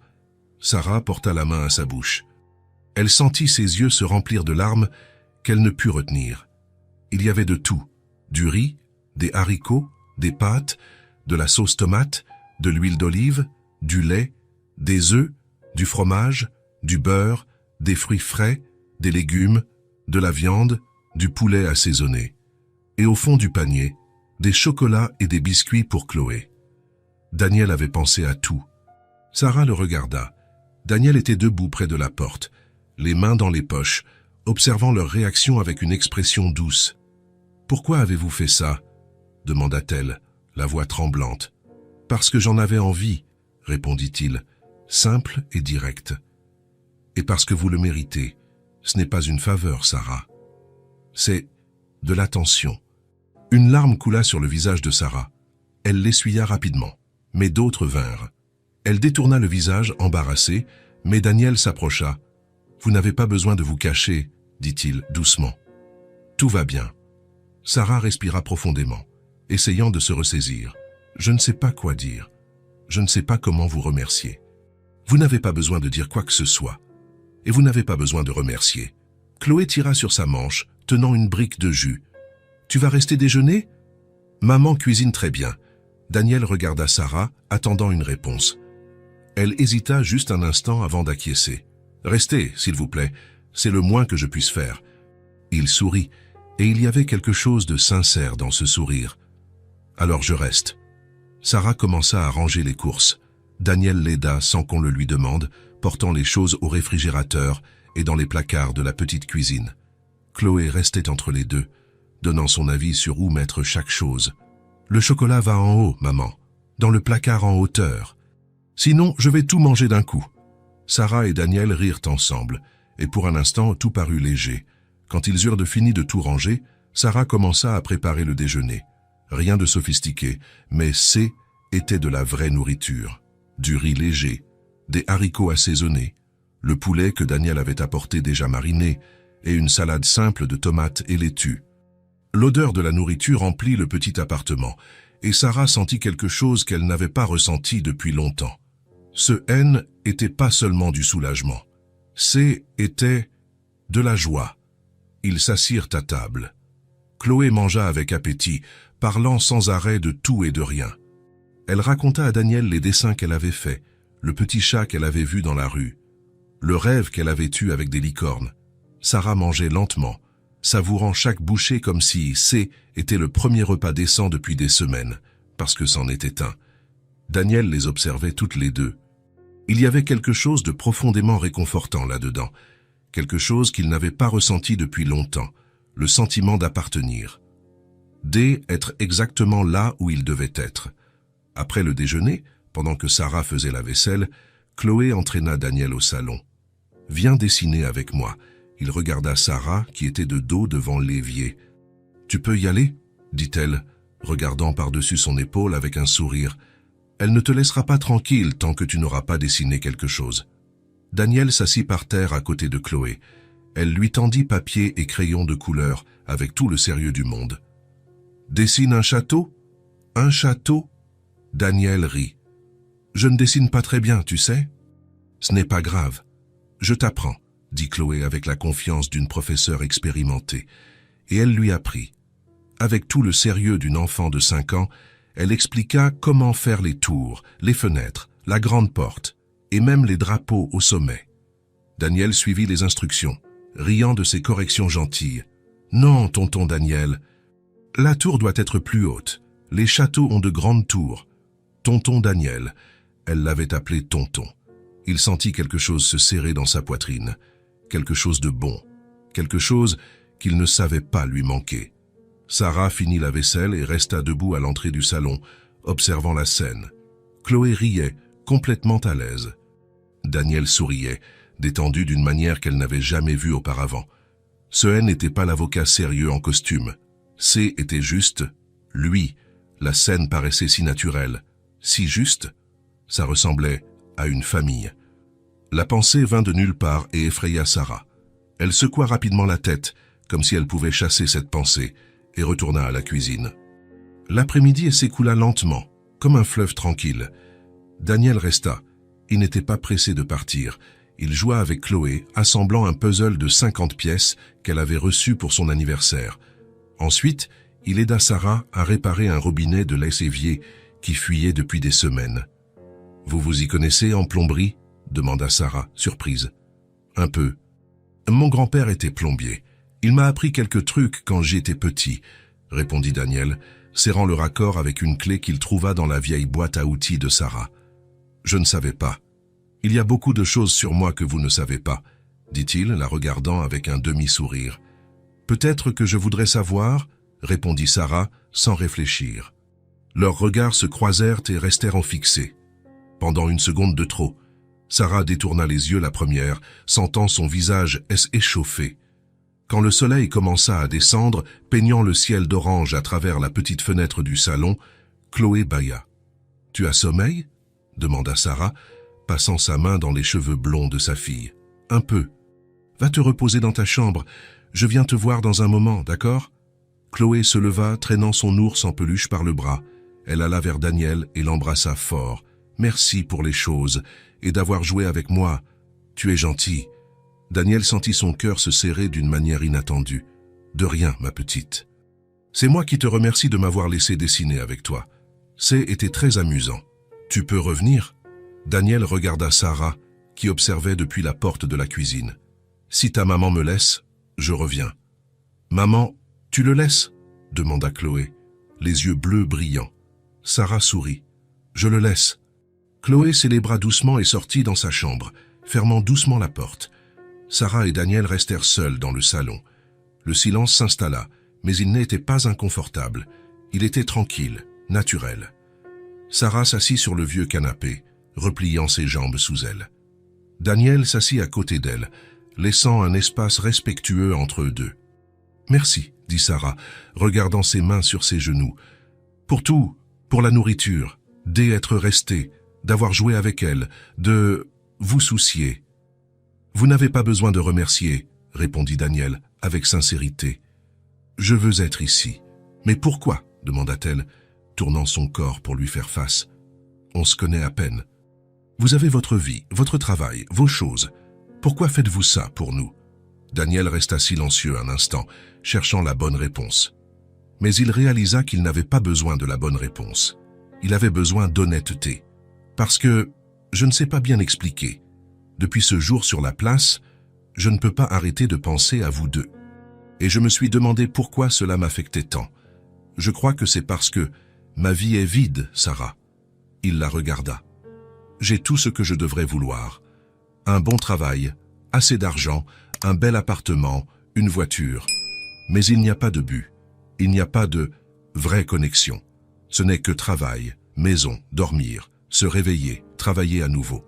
Sarah porta la main à sa bouche. Elle sentit ses yeux se remplir de larmes qu'elle ne put retenir. Il y avait de tout, du riz, des haricots, des pâtes, de la sauce tomate, de l'huile d'olive, du lait, des œufs, du fromage, du beurre, des fruits frais, des légumes, de la viande, du poulet assaisonné. Et au fond du panier, des chocolats et des biscuits pour Chloé. Daniel avait pensé à tout. Sarah le regarda. Daniel était debout près de la porte, les mains dans les poches, observant leur réaction avec une expression douce. « Pourquoi avez-vous fait ça ?» demanda-t-elle, la voix tremblante. « Parce que j'en avais envie, » répondit-il, simple et direct. « Et parce que vous le méritez. Ce n'est pas une faveur, Sarah. C'est de l'attention. » Une larme coula sur le visage de Sarah. Elle l'essuya rapidement, mais d'autres vinrent. Elle détourna le visage, embarrassée, mais Daniel s'approcha. « Vous n'avez pas besoin de vous cacher, » dit-il doucement. « Tout va bien. » Sarah respira profondément, essayant de se ressaisir. « Je ne sais pas quoi dire. Je ne sais pas comment vous remercier. Vous n'avez pas besoin de dire quoi que ce soit. Et vous n'avez pas besoin de remercier. » Chloé tira sur sa manche, tenant une brique de jus. « Tu vas rester déjeuner ?»« Maman cuisine très bien. » Daniel regarda Sarah, attendant une réponse. Elle hésita juste un instant avant d'acquiescer. « Restez, s'il vous plaît. C'est le moins que je puisse faire. » Il sourit, et il y avait quelque chose de sincère dans ce sourire. « Alors je reste. » Sarah commença à ranger les courses. Daniel l'aida sans qu'on le lui demande, portant les choses au réfrigérateur et dans les placards de la petite cuisine. Chloé restait entre les deux, donnant son avis sur où mettre chaque chose. « Le chocolat va en haut, maman, dans le placard en hauteur. Sinon, je vais tout manger d'un coup. » Sarah et Daniel rirent ensemble, et pour un instant, tout parut léger. Quand ils eurent fini de tout ranger, Sarah commença à préparer le déjeuner. Rien de sophistiqué, mais était de la vraie nourriture. Du riz léger, des haricots assaisonnés, le poulet que Daniel avait apporté déjà mariné, et une salade simple de tomates et laitue. L'odeur de la nourriture emplit le petit appartement, et Sarah sentit quelque chose qu'elle n'avait pas ressenti depuis longtemps. Ce N était pas seulement du soulagement. Était de la joie. Ils s'assirent à table. Chloé mangea avec appétit, parlant sans arrêt de tout et de rien. Elle raconta à Daniel les dessins qu'elle avait faits, le petit chat qu'elle avait vu dans la rue, le rêve qu'elle avait eu avec des licornes. Sarah mangeait lentement, savourant chaque bouchée comme si était le premier repas décent depuis des semaines, parce que c'en était un. Daniel les observait toutes les deux. Il y avait quelque chose de profondément réconfortant là-dedans, quelque chose qu'il n'avait pas ressenti depuis longtemps, le sentiment d'appartenir. Être exactement là où il devait être. Après le déjeuner, pendant que Sarah faisait la vaisselle, Chloé entraîna Daniel au salon. « Viens dessiner avec moi. » Il regarda Sarah, qui était de dos devant l'évier. « Tu peux y aller ?» dit-elle, regardant par-dessus son épaule avec un sourire. « Elle ne te laissera pas tranquille tant que tu n'auras pas dessiné quelque chose. » Daniel s'assit par terre à côté de Chloé. Elle lui tendit papier et crayon de couleur avec tout le sérieux du monde. « Dessine un château ? Un château ?» Daniel rit. « Je ne dessine pas très bien, tu sais. »« Ce n'est pas grave. Je t'apprends, » dit Chloé avec la confiance d'une professeure expérimentée. Et elle lui apprit. Avec tout le sérieux d'une enfant de 5 ans, elle expliqua comment faire les tours, les fenêtres, la grande porte, et même les drapeaux au sommet. Daniel suivit les instructions, riant de ses corrections gentilles. « Non, tonton Daniel, la tour doit être plus haute. Les châteaux ont de grandes tours. » Tonton Daniel, elle l'avait appelé tonton. Il sentit quelque chose se serrer dans sa poitrine, quelque chose de bon, quelque chose qu'il ne savait pas lui manquer. Sarah finit la vaisselle et resta debout à l'entrée du salon, observant la scène. Chloé riait, complètement à l'aise. Daniel souriait, détendu d'une manière qu'elle n'avait jamais vue auparavant. Ce N n'était pas l'avocat sérieux en costume. Était juste, lui. La scène paraissait si naturelle, si juste. Ça ressemblait à une famille. La pensée vint de nulle part et effraya Sarah. Elle secoua rapidement la tête, comme si elle pouvait chasser cette pensée, et retourna à la cuisine. L'après-midi s'écoula lentement, comme un fleuve tranquille. Daniel resta. Il n'était pas pressé de partir. Il joua avec Chloé, assemblant un puzzle de 50 pièces qu'elle avait reçu pour son anniversaire. Ensuite, il aida Sarah à réparer un robinet de lessivier qui fuyait depuis des semaines. « Vous vous y connaissez en plomberie ?» demanda Sarah, surprise. « Un peu. Mon grand-père était plombier. Il m'a appris quelques trucs quand j'étais petit, » répondit Daniel, serrant le raccord avec une clé qu'il trouva dans la vieille boîte à outils de Sarah. « Je ne savais pas. Il y a beaucoup de choses sur moi que vous ne savez pas, » dit-il, la regardant avec un demi-sourire. « Peut-être que je voudrais savoir, » répondit Sarah, sans réfléchir. Leurs regards se croisèrent et restèrent en fixés. Pendant une seconde de trop, Sarah détourna les yeux la première, sentant son visage échauffé. Quand le soleil commença à descendre, peignant le ciel d'orange à travers la petite fenêtre du salon, Chloé bâilla. « Tu as sommeil ?» demanda Sarah, passant sa main dans les cheveux blonds de sa fille. « Un peu. Va te reposer dans ta chambre. Je viens te voir dans un moment, d'accord ?» Chloé se leva, traînant son ours en peluche par le bras. Elle alla vers Daniel et l'embrassa fort. « Merci pour les choses et d'avoir joué avec moi. Tu es gentil. » Daniel sentit son cœur se serrer d'une manière inattendue. « De rien, ma petite. C'est moi qui te remercie de m'avoir laissé dessiner avec toi. C'était très amusant. Tu peux revenir ?» Daniel regarda Sarah, qui observait depuis la porte de la cuisine. « Si ta maman me laisse, je reviens. »« Maman, tu le laisses ?» demanda Chloé, les yeux bleus brillants. Sarah sourit. « Je le laisse. » Chloé célébra doucement et sortit dans sa chambre, fermant doucement la porte. Sarah et Daniel restèrent seuls dans le salon. Le silence s'installa, mais il n'était pas inconfortable. Il était tranquille, naturel. Sarah s'assit sur le vieux canapé, repliant ses jambes sous elle. Daniel s'assit à côté d'elle, laissant un espace respectueux entre eux deux. « Merci, » dit Sarah, regardant ses mains sur ses genoux. « Pour tout, pour la nourriture, d'être resté, d'avoir joué avec elle, de vous soucier. »« Vous n'avez pas besoin de remercier, » répondit Daniel, avec sincérité. « Je veux être ici. »« Mais pourquoi ?» demanda-t-elle, tournant son corps pour lui faire face. « On se connaît à peine. Vous avez votre vie, votre travail, vos choses. Pourquoi faites-vous ça pour nous ?» Daniel resta silencieux un instant, cherchant la bonne réponse. Mais il réalisa qu'il n'avait pas besoin de la bonne réponse. Il avait besoin d'honnêteté. Parce que, je ne sais pas bien expliquer, depuis ce jour sur la place, je ne peux pas arrêter de penser à vous deux. Et je me suis demandé pourquoi cela m'affectait tant. Je crois que c'est parce que ma vie est vide, Sarah. Il la regarda. J'ai tout ce que je devrais vouloir. Un bon travail, assez d'argent, un bel appartement, une voiture. Mais il n'y a pas de but. Il n'y a pas de vraie connexion. Ce n'est que travail, maison, dormir, se réveiller, travailler à nouveau.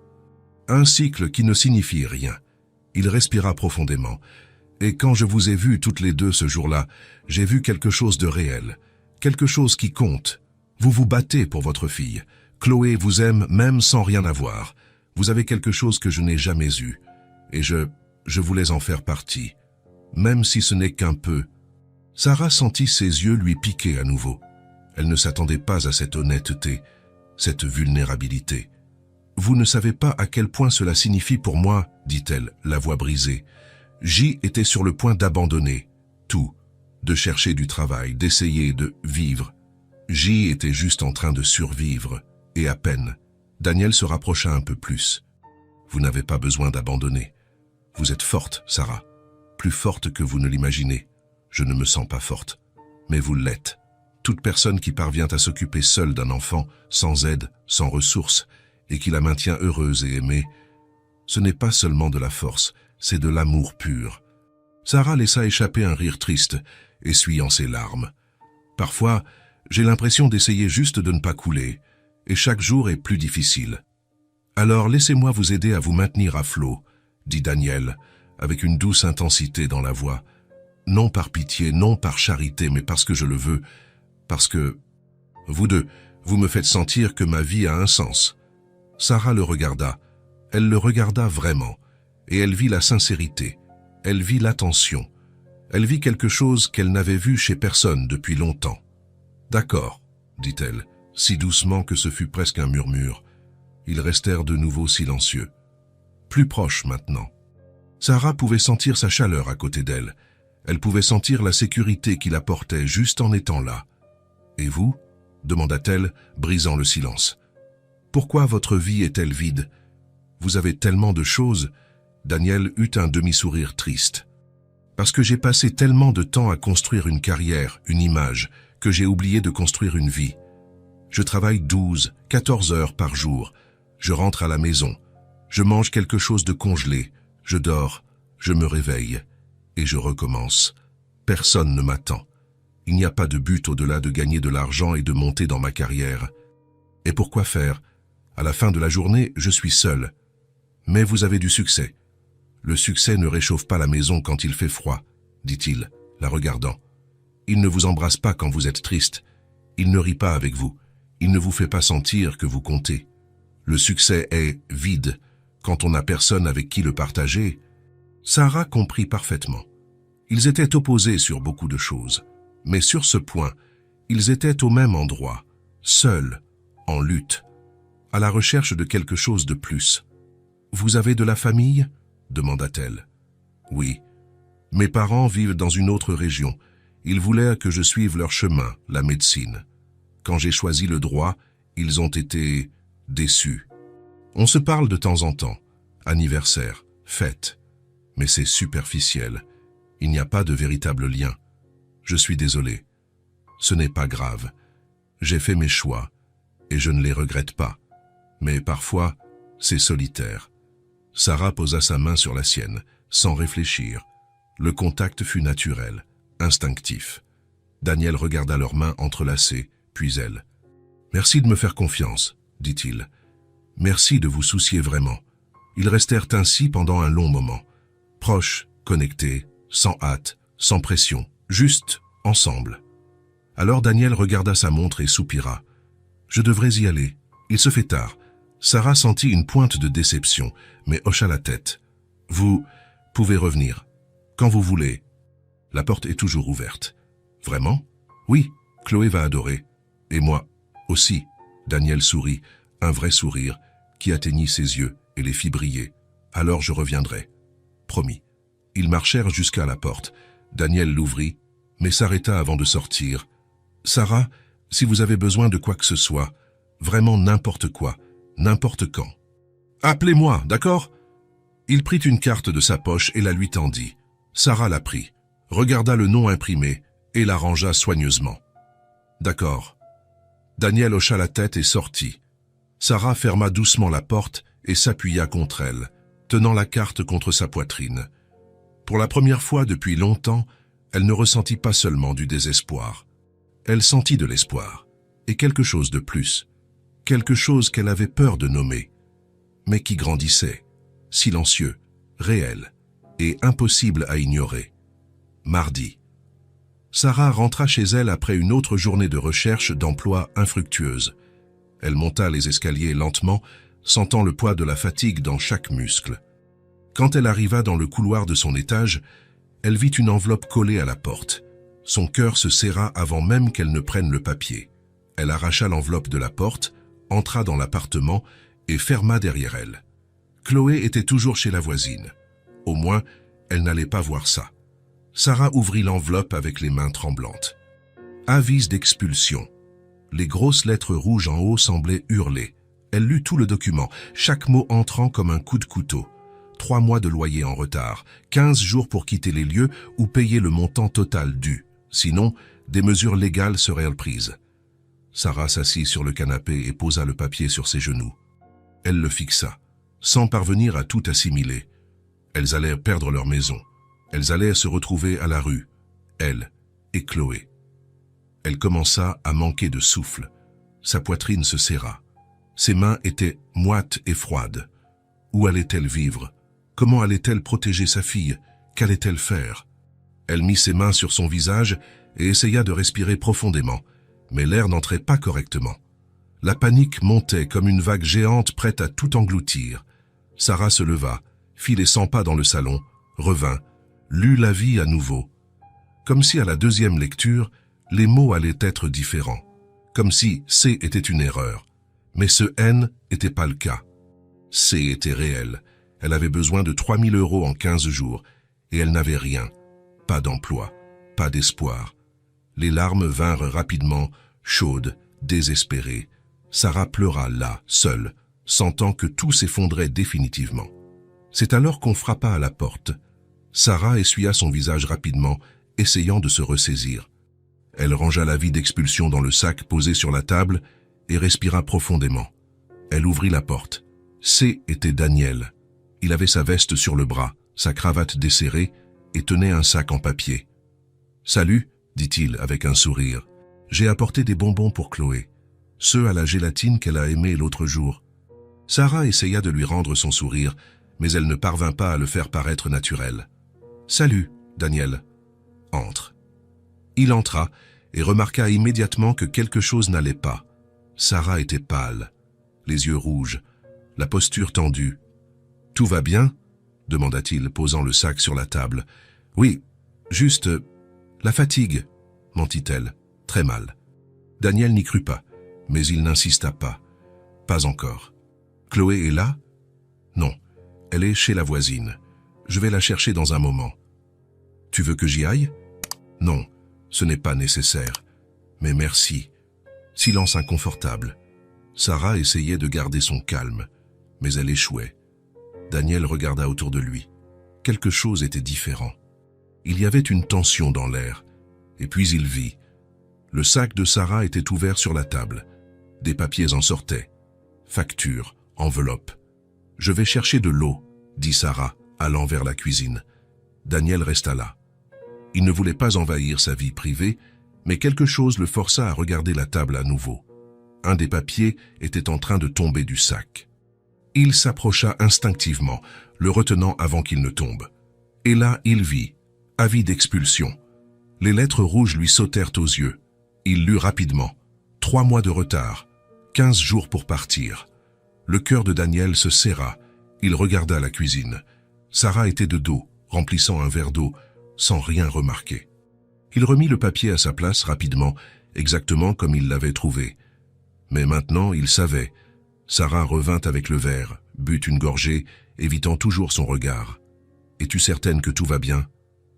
Un cycle qui ne signifie rien. Il respira profondément. Et quand je vous ai vus toutes les deux ce jour-là, j'ai vu quelque chose de réel. Quelque chose qui compte. Vous vous battez pour votre fille. Chloé vous aime même sans rien avoir. Vous avez quelque chose que je n'ai jamais eu. Et je voulais en faire partie. Même si ce n'est qu'un peu. Sarah sentit ses yeux lui piquer à nouveau. Elle ne s'attendait pas à cette honnêteté, cette vulnérabilité. « Vous ne savez pas à quel point cela signifie pour moi, » dit-elle, la voix brisée. J était sur le point d'abandonner tout, de chercher du travail, d'essayer de vivre. J était juste en train de survivre, et à peine. Daniel se rapprocha un peu plus. « Vous n'avez pas besoin d'abandonner. Vous êtes forte, Sarah. Plus forte que vous ne l'imaginez. Je ne me sens pas forte, mais vous l'êtes. Toute personne qui parvient à s'occuper seule d'un enfant, sans aide, sans ressources, et qui la maintient heureuse et aimée, ce n'est pas seulement de la force, c'est de l'amour pur. » Sarah laissa échapper un rire triste, essuyant ses larmes. « Parfois, j'ai l'impression d'essayer juste de ne pas couler, et chaque jour est plus difficile. Alors laissez-moi vous aider à vous maintenir à flot, » dit Daniel, avec une douce intensité dans la voix. « Non par pitié, non par charité, mais parce que je le veux, parce que... Vous deux, vous me faites sentir que ma vie a un sens. » Sarah le regarda. Elle le regarda vraiment, et elle vit la sincérité, elle vit l'attention, elle vit quelque chose qu'elle n'avait vu chez personne depuis longtemps. « D'accord, » dit-elle, si doucement que ce fut presque un murmure. « Ils restèrent de nouveau silencieux. Plus proches maintenant. Sarah pouvait sentir sa chaleur à côté d'elle. Elle pouvait sentir la sécurité qu'il apportait juste en étant là. « Et vous ?» demanda-t-elle, brisant le silence. « Pourquoi votre vie est-elle vide? Vous avez tellement de choses. » Daniel eut un demi-sourire triste. « Parce que j'ai passé tellement de temps à construire une carrière, une image, que j'ai oublié de construire une vie. Je travaille 12, 14 heures par jour. Je rentre à la maison. Je mange quelque chose de congelé. Je dors. Je me réveille. Et je recommence. Personne ne m'attend. Il n'y a pas de but au-delà de gagner de l'argent et de monter dans ma carrière. Et pourquoi faire? À la fin de la journée, je suis seul. Mais vous avez du succès. Le succès ne réchauffe pas la maison quand il fait froid, dit-il, la regardant. Il ne vous embrasse pas quand vous êtes triste. Il ne rit pas avec vous. Il ne vous fait pas sentir que vous comptez. Le succès est vide quand on n'a personne avec qui le partager. Sarah comprit parfaitement. Ils étaient opposés sur beaucoup de choses, mais sur ce point, ils étaient au même endroit, seuls, en lutte, à la recherche de quelque chose de plus. « Vous avez de la famille ?» demanda-t-elle. « Oui. Mes parents vivent dans une autre région. Ils voulaient que je suive leur chemin, la médecine. Quand j'ai choisi le droit, ils ont été déçus. On se parle de temps en temps, anniversaire, fête, mais c'est superficiel. Il n'y a pas de véritable lien. Je suis désolé. Ce n'est pas grave. J'ai fait mes choix, et je ne les regrette pas. Mais parfois, c'est solitaire. » Sarah posa sa main sur la sienne, sans réfléchir. Le contact fut naturel, instinctif. Daniel regarda leurs mains entrelacées, puis elle. « Merci de me faire confiance, » dit-il. « Merci de vous soucier vraiment. » Ils restèrent ainsi pendant un long moment, proches, connectés, sans hâte, sans pression, juste ensemble. Alors Daniel regarda sa montre et soupira. « Je devrais y aller. Il se fait tard. » Sarah sentit une pointe de déception, mais hocha la tête. « Vous pouvez revenir. Quand vous voulez. La porte est toujours ouverte. »« Vraiment ? » ?»« Oui, Chloé va adorer. Et moi aussi. » Daniel sourit, un vrai sourire, qui atteignit ses yeux et les fit briller. « Alors je reviendrai. » Promis. Ils marchèrent jusqu'à la porte. Daniel l'ouvrit, mais s'arrêta avant de sortir. « Sarah, si vous avez besoin de quoi que ce soit, vraiment n'importe quoi, n'importe quand. Appelez-moi, d'accord ?» Il prit une carte de sa poche et la lui tendit. Sarah la prit, regarda le nom imprimé et la rangea soigneusement. « D'accord. » Daniel hocha la tête et sortit. Sarah ferma doucement la porte et s'appuya contre elle, tenant la carte contre sa poitrine. Pour la première fois depuis longtemps, elle ne ressentit pas seulement du désespoir. Elle sentit de l'espoir, et quelque chose de plus, quelque chose qu'elle avait peur de nommer, mais qui grandissait, silencieux, réel et impossible à ignorer. Mardi. Sarah rentra chez elle après une autre journée de recherche d'emploi infructueuse. Elle monta les escaliers lentement, sentant le poids de la fatigue dans chaque muscle. Quand elle arriva dans le couloir de son étage, elle vit une enveloppe collée à la porte. Son cœur se serra avant même qu'elle ne prenne le papier. Elle arracha l'enveloppe de la porte, entra dans l'appartement et ferma derrière elle. Chloé était toujours chez la voisine. Au moins, elle n'allait pas voir ça. Sarah ouvrit l'enveloppe avec les mains tremblantes. Avis d'expulsion. Les grosses lettres rouges en haut semblaient hurler. Elle lut tout le document, chaque mot entrant comme un coup de couteau. 3 mois de loyer en retard, 15 jours pour quitter les lieux ou payer le montant total dû. Sinon, des mesures légales seraient prises. Sarah s'assit sur le canapé et posa le papier sur ses genoux. Elle le fixa, sans parvenir à tout assimiler. Elles allaient perdre leur maison. Elles allaient se retrouver à la rue, elle et Chloé. Elle commença à manquer de souffle. Sa poitrine se serra. Ses mains étaient moites et froides. Où allait-elle vivre? Comment allait-elle protéger sa fille? Qu'allait-elle faire? Elle mit ses mains sur son visage et essaya de respirer profondément, mais l'air n'entrait pas correctement. La panique montait comme une vague géante prête à tout engloutir. Sarah se leva, fit les 100 pas dans le salon, revint, lut la vie à nouveau. Comme si à la deuxième lecture, les mots allaient être différents. Comme si C était une erreur. Mais ce N n'était pas le cas. C était réel. Elle avait besoin de 3 000 € en 15 jours, et elle n'avait rien. Pas d'emploi, pas d'espoir. Les larmes vinrent rapidement, chaudes, désespérées. Sarah pleura là, seule, sentant que tout s'effondrait définitivement. C'est alors qu'on frappa à la porte. Sarah essuya son visage rapidement, essayant de se ressaisir. Elle rangea l'avis d'expulsion dans le sac posé sur la table et respira profondément. Elle ouvrit la porte. C était Daniel. Il avait sa veste sur le bras, sa cravate desserrée et tenait un sac en papier. « Salut », dit-il avec un sourire. « J'ai apporté des bonbons pour Chloé, ceux à la gélatine qu'elle a aimés l'autre jour. » Sarah essaya de lui rendre son sourire, mais elle ne parvint pas à le faire paraître naturel. « Salut, Daniel. Entre. » Il entra et remarqua immédiatement que quelque chose n'allait pas. Sarah était pâle, les yeux rouges, la posture tendue. « Tout va bien ?» demanda-t-il, posant le sac sur la table. « Oui, juste la fatigue, » mentit-elle, très mal. Daniel n'y crut pas, mais il n'insista pas. « Pas encore. Chloé est là ?»« Non, elle est chez la voisine. Je vais la chercher dans un moment. »« Tu veux que j'y aille ?»« Non, ce n'est pas nécessaire. Mais merci. » Silence inconfortable. Sarah essayait de garder son calme, mais elle échouait. Daniel regarda autour de lui. Quelque chose était différent. Il y avait une tension dans l'air. Et puis il vit. Le sac de Sarah était ouvert sur la table. Des papiers en sortaient. Factures, enveloppes. « Je vais chercher de l'eau », dit Sarah, allant vers la cuisine. Daniel resta là. Il ne voulait pas envahir sa vie privée, mais quelque chose le força à regarder la table à nouveau. Un des papiers était en train de tomber du sac. Il s'approcha instinctivement, le retenant avant qu'il ne tombe. Et là, il vit, avis d'expulsion. Les lettres rouges lui sautèrent aux yeux. Il lut rapidement. 3 mois de retard, 15 jours pour partir. Le cœur de Daniel se serra. Il regarda la cuisine. Sarah était de dos, remplissant un verre d'eau, sans rien remarquer. Il remit le papier à sa place rapidement, exactement comme il l'avait trouvé. Mais maintenant, il savait. Sarah revint avec le verre, but une gorgée, évitant toujours son regard. « Es-tu certaine que tout va bien ?»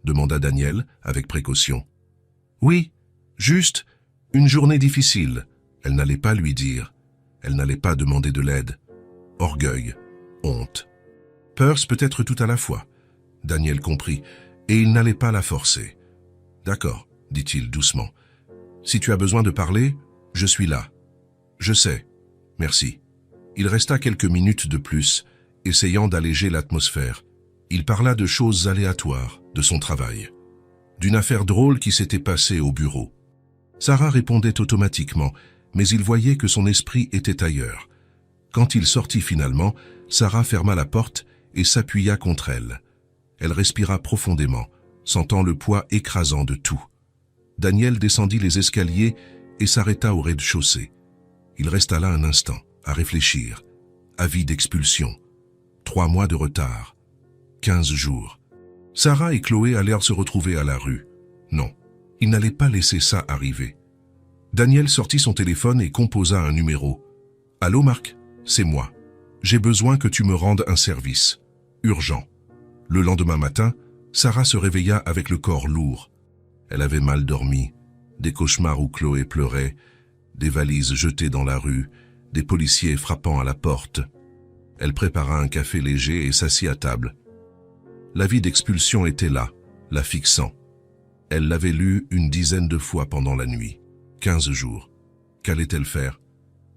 demanda Daniel, avec précaution. « Oui, juste une journée difficile. » Elle n'allait pas lui dire. Elle n'allait pas demander de l'aide. Orgueil, honte. Peur peut-être tout à la fois. Daniel comprit, et il n'allait pas la forcer. « D'accord, » dit-il doucement. « Si tu as besoin de parler, je suis là. »« Je sais. Merci. » Il resta quelques minutes de plus, essayant d'alléger l'atmosphère. Il parla de choses aléatoires, de son travail. D'une affaire drôle qui s'était passée au bureau. Sarah répondait automatiquement, mais il voyait que son esprit était ailleurs. Quand il sortit finalement, Sarah ferma la porte et s'appuya contre elle. Elle respira profondément, sentant le poids écrasant de tout. Daniel descendit les escaliers et s'arrêta au rez-de-chaussée. Il resta là un instant, à réfléchir. Avis d'expulsion. 3 mois de retard. 15 jours. Sarah et Chloé allèrent se retrouver à la rue. Non, il n'allait pas laisser ça arriver. Daniel sortit son téléphone et composa un numéro. « Allô Marc, c'est moi. J'ai besoin que tu me rendes un service. Urgent. » Le lendemain matin, Sarah se réveilla avec le corps lourd. Elle avait mal dormi. Des cauchemars où Chloé pleurait, des valises jetées dans la rue, des policiers frappant à la porte. Elle prépara un café léger et s'assit à table. L'avis d'expulsion était là, la fixant. Elle l'avait lu une dizaine de fois pendant la nuit. 15 jours. Qu'allait-elle faire?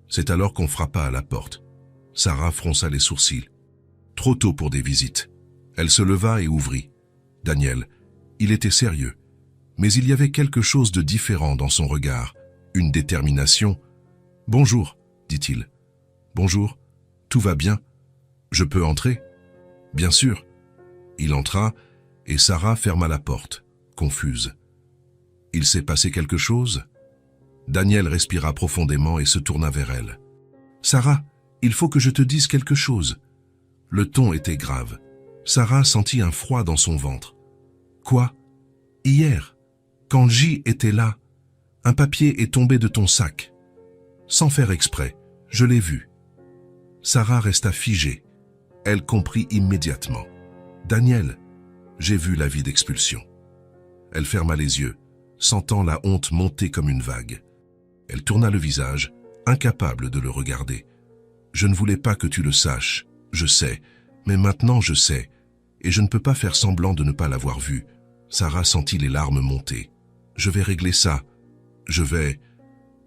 C'est alors qu'on frappa à la porte. Sarah fronça les sourcils. Trop tôt pour des visites. Elle se leva et ouvrit. Daniel, il était sérieux. Mais il y avait quelque chose de différent dans son regard, une détermination. « Bonjour », dit-il. « Bonjour, tout va bien? Je peux entrer ?»« Bien sûr. » Il entra et Sarah ferma la porte, confuse. « Il s'est passé quelque chose ?» Daniel respira profondément et se tourna vers elle. « Sarah, il faut que je te dise quelque chose. » Le ton était grave. Sarah sentit un froid dans son ventre. « Quoi? Hier, quand J était là, un papier est tombé de ton sac. Sans faire exprès, Je l'ai vu. Sarah resta figée. Elle comprit immédiatement. Daniel, j'ai vu l'avis d'expulsion. Elle ferma les yeux, sentant la honte monter comme une vague. Elle tourna le visage, incapable de le regarder. Je ne voulais pas que tu le saches, je sais, mais maintenant je sais, et je ne peux pas faire semblant de ne pas l'avoir vu. Sarah sentit les larmes monter. Je vais régler ça. Je vais...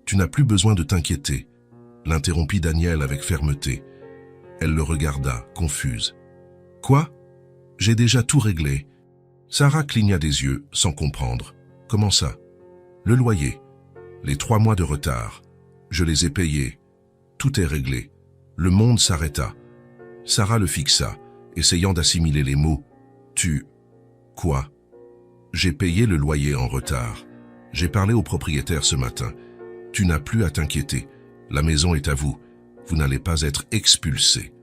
Tu n'as plus besoin de t'inquiéter, l'interrompit Daniel avec fermeté. Elle le regarda, confuse. Quoi? J'ai déjà tout réglé. Sarah cligna des yeux, sans comprendre. Comment ça? Le loyer. Les 3 mois de retard. Je les ai payés. Tout est réglé. Le monde s'arrêta. Sarah le fixa, essayant d'assimiler les mots. Tu... Quoi? J'ai payé le loyer en retard. J'ai parlé au propriétaire ce matin. Tu n'as plus à t'inquiéter. La maison est à vous. Vous n'allez pas être expulsé.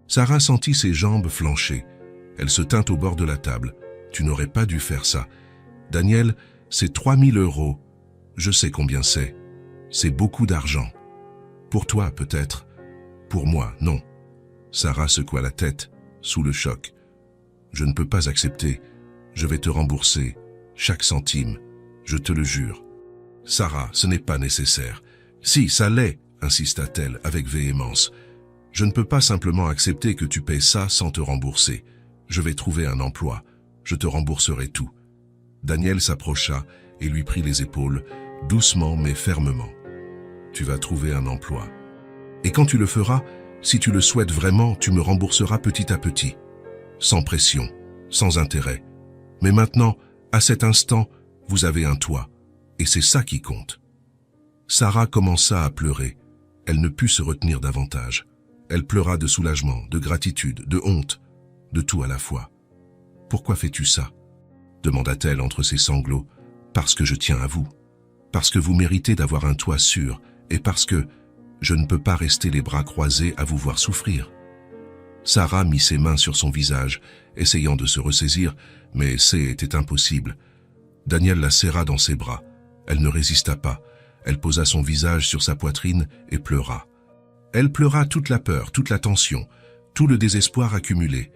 Sarah sentit ses jambes flancher. Elle se tint au bord de la table. Tu n'aurais pas dû faire ça. Daniel, c'est 3 000 €. Je sais combien c'est. C'est beaucoup d'argent. Pour toi, peut-être. Pour moi, non. Sarah secoua la tête, sous le choc. Je ne peux pas accepter. Je vais te rembourser. Chaque centime. Je te le jure. Sarah, ce n'est pas nécessaire. Si, ça l'est, insista-t-elle avec véhémence. Je ne peux pas simplement accepter que tu paies ça sans te rembourser. Je vais trouver un emploi. Je te rembourserai tout. Daniel s'approcha et lui prit les épaules, doucement mais fermement. Tu vas trouver un emploi. Et quand tu le feras, si tu le souhaites vraiment, tu me rembourseras petit à petit. Sans pression, sans intérêt. Mais maintenant, à cet instant, vous avez un toit. Et c'est ça qui compte. Sarah commença à pleurer. Elle ne put se retenir davantage. Elle pleura de soulagement, de gratitude, de honte, de tout à la fois. « Pourquoi fais-tu ça ?» demanda-t-elle entre ses sanglots. « Parce que je tiens à vous. Parce que vous méritez d'avoir un toit sûr et parce que je ne peux pas rester les bras croisés à vous voir souffrir. » Sarah mit ses mains sur son visage, essayant de se ressaisir, mais c'était impossible. Daniel la serra dans ses bras. Elle ne résista pas. Elle posa son visage sur sa poitrine et pleura. Elle pleura toute la peur, toute la tension, tout le désespoir accumulé.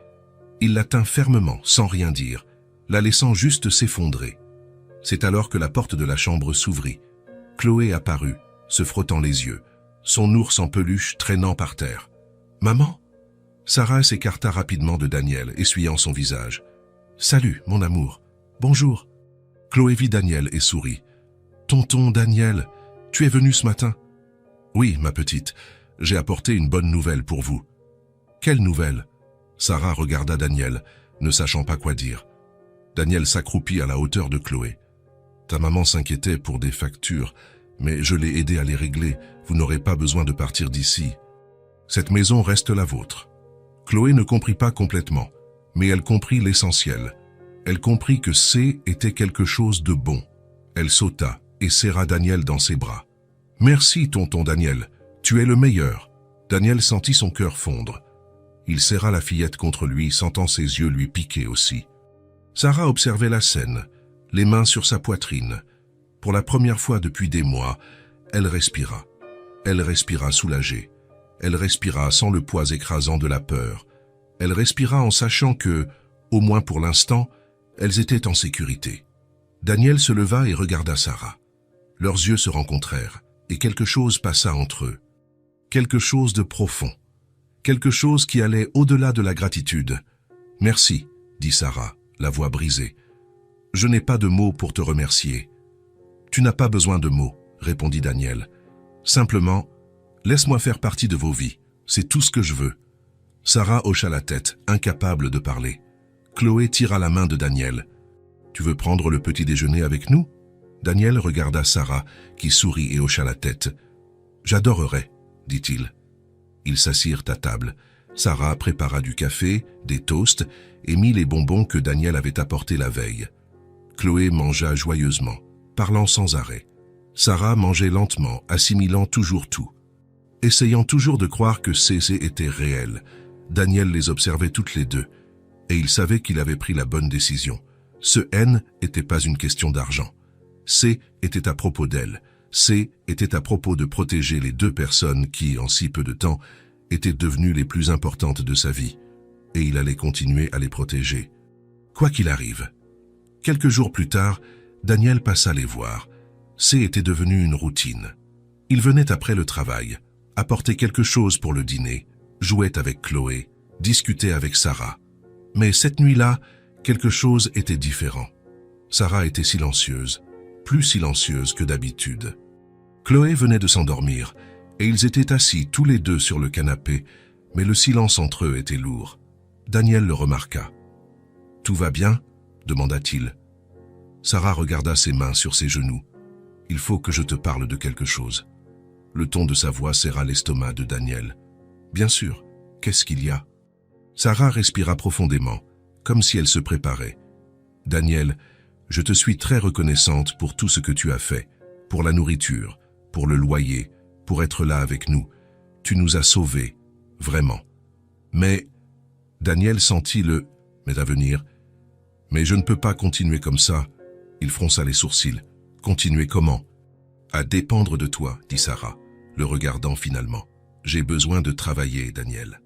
Il la tint fermement, sans rien dire, la laissant juste s'effondrer. C'est alors que la porte de la chambre s'ouvrit. Chloé apparut, se frottant les yeux, son ours en peluche traînant par terre. « Maman ?» Sarah s'écarta rapidement de Daniel, essuyant son visage. « Salut, mon amour. Bonjour. » Chloé vit Daniel et sourit. « Tonton Daniel, tu es venu ce matin ?»« Oui, ma petite, j'ai apporté une bonne nouvelle pour vous. »« Quelle nouvelle ?» Sarah regarda Daniel, ne sachant pas quoi dire. Daniel s'accroupit à la hauteur de Chloé. « Ta maman s'inquiétait pour des factures, mais je l'ai aidée à les régler. Vous n'aurez pas besoin de partir d'ici. Cette maison reste la vôtre. » Chloé ne comprit pas complètement, mais elle comprit l'essentiel. Elle comprit que C était quelque chose de bon. Elle sauta et serra Daniel dans ses bras. « Merci, tonton Daniel, tu es le meilleur. » Daniel sentit son cœur fondre. Il serra la fillette contre lui, sentant ses yeux lui piquer aussi. Sarah observait la scène, les mains sur sa poitrine. Pour la première fois depuis des mois, elle respira. Elle respira soulagée. Elle respira sans le poids écrasant de la peur. Elle respira en sachant que, au moins pour l'instant, elles étaient en sécurité. Daniel se leva et regarda Sarah. Leurs yeux se rencontrèrent, et quelque chose passa entre eux. Quelque chose de profond. Quelque chose qui allait au-delà de la gratitude. « Merci, » dit Sarah, la voix brisée. « Je n'ai pas de mots pour te remercier. »« Tu n'as pas besoin de mots, » répondit Daniel. « Simplement, laisse-moi faire partie de vos vies. C'est tout ce que je veux. » Sarah hocha la tête, incapable de parler. Chloé tira la main de Daniel. « Tu veux prendre le petit déjeuner avec nous ?» Daniel regarda Sarah, qui sourit et hocha la tête. « J'adorerais, » dit-il. Ils s'assirent à table. Sarah prépara du café, des toasts et mit les bonbons que Daniel avait apportés la veille. Chloé mangea joyeusement, parlant sans arrêt. Sarah mangeait lentement, assimilant toujours tout. Essayant toujours de croire que C était réel, Daniel les observait toutes les deux, et il savait qu'il avait pris la bonne décision. Ce N n'était pas une question d'argent. C était à propos d'elle, C était à propos de protéger les deux personnes qui, en si peu de temps, étaient devenues les plus importantes de sa vie, et il allait continuer à les protéger. Quoi qu'il arrive. Quelques jours plus tard, Daniel passa les voir. C était devenu une routine. Il venait après le travail, apporter quelque chose pour le dîner, jouait avec Chloé, discutait avec Sarah. Mais cette nuit-là, quelque chose était différent. Sarah était silencieuse, plus silencieuse que d'habitude. Chloé venait de s'endormir, et ils étaient assis tous les deux sur le canapé, mais le silence entre eux était lourd. Daniel le remarqua. « Tout va bien ?» demanda-t-il. Sarah regarda ses mains sur ses genoux. « Il faut que je te parle de quelque chose. » Le ton de sa voix serra l'estomac de Daniel. « Bien sûr, qu'est-ce qu'il y a ?» Sarah respira profondément, comme si elle se préparait. « Daniel, je te suis très reconnaissante pour tout ce que tu as fait, pour la nourriture, pour le loyer, pour être là avec nous. Tu nous as sauvés, vraiment. Mais... » Daniel sentit le « mais à venir. Mais je ne peux pas continuer comme ça. » Il fronça les sourcils. « Continuer comment ?»« À dépendre de toi, » dit Sarah, le regardant finalement. « J'ai besoin de travailler, Daniel.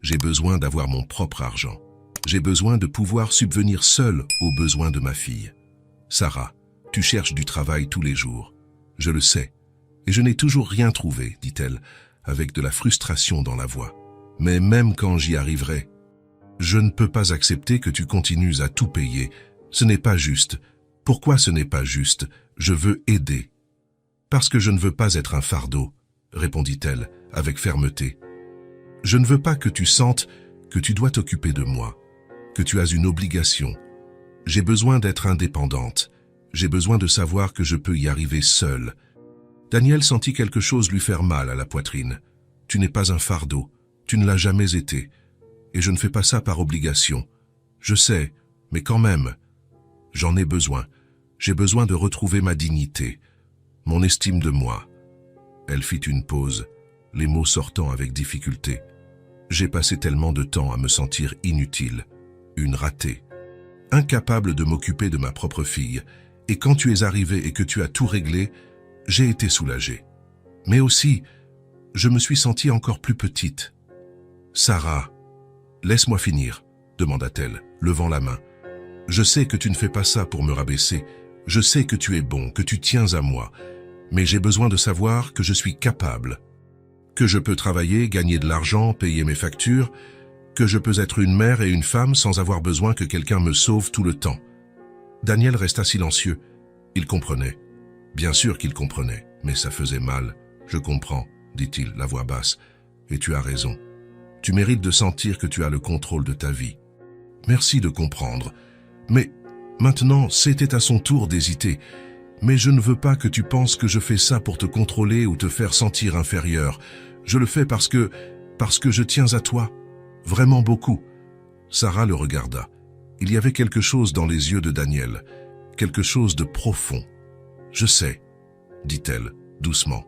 J'ai besoin d'avoir mon propre argent. J'ai besoin de pouvoir subvenir seul aux besoins de ma fille. Sarah, tu cherches du travail tous les jours. Je le sais. Et je n'ai toujours rien trouvé, dit-elle, avec de la frustration dans la voix. Mais même quand j'y arriverai, je ne peux pas accepter que tu continues à tout payer. Ce n'est pas juste. Pourquoi ce n'est pas juste? Je veux aider. Parce que je ne veux pas être un fardeau, répondit-elle avec fermeté. Je ne veux pas que tu sentes que tu dois t'occuper de moi, que tu as une obligation. J'ai besoin d'être indépendante. J'ai besoin de savoir que je peux y arriver seule. Daniel sentit quelque chose lui faire mal à la poitrine. Tu n'es pas un fardeau. Tu ne l'as jamais été. Et je ne fais pas ça par obligation. Je sais, mais quand même, j'en ai besoin. J'ai besoin de retrouver ma dignité, mon estime de moi. Elle fit une pause, les mots sortant avec difficulté. J'ai passé tellement de temps à me sentir inutile, une ratée, incapable de m'occuper de ma propre fille. Et quand tu es arrivé et que tu as tout réglé, j'ai été soulagée. Mais aussi, je me suis sentie encore plus petite. Sarah, laisse-moi finir, demanda-t-elle, levant la main. Je sais que tu ne fais pas ça pour me rabaisser. Je sais que tu es bon, que tu tiens à moi. Mais j'ai besoin de savoir que je suis capable. Que je peux travailler, gagner de l'argent, payer mes factures. Que je peux être une mère et une femme sans avoir besoin que quelqu'un me sauve tout le temps. Daniel resta silencieux. Il comprenait. Bien sûr qu'il comprenait, mais ça faisait mal. Je comprends, dit-il, la voix basse. Et tu as raison. Tu mérites de sentir que tu as le contrôle de ta vie. Merci de comprendre. Mais maintenant, c'était à son tour d'hésiter. Mais je ne veux pas que tu penses que je fais ça pour te contrôler ou te faire sentir inférieur. Je le fais parce que je tiens à toi. Vraiment beaucoup. Sarah le regarda. Il y avait quelque chose dans les yeux de Daniel. Quelque chose de profond. Je sais, dit-elle, doucement.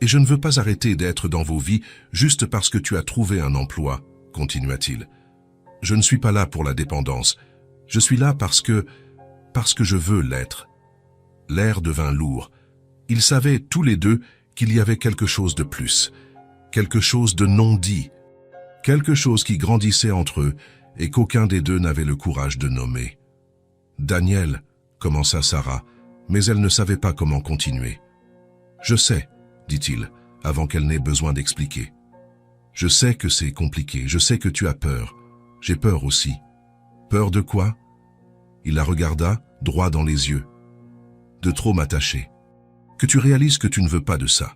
Et je ne veux pas arrêter d'être dans vos vies juste parce que tu as trouvé un emploi, continua-t-il. Je ne suis pas là pour la dépendance. Je suis là parce que je veux l'être. L'air devint lourd. Ils savaient tous les deux qu'il y avait quelque chose de plus, quelque chose de non dit, quelque chose qui grandissait entre eux et qu'aucun des deux n'avait le courage de nommer. Daniel, commença Sarah, mais elle ne savait pas comment continuer. Je sais, dit-il, avant qu'elle n'ait besoin d'expliquer. Je sais que c'est compliqué, je sais que tu as peur. J'ai peur aussi. Peur de quoi? Il la regarda, droit dans les yeux. De trop m'attacher. Que tu réalises que tu ne veux pas de ça.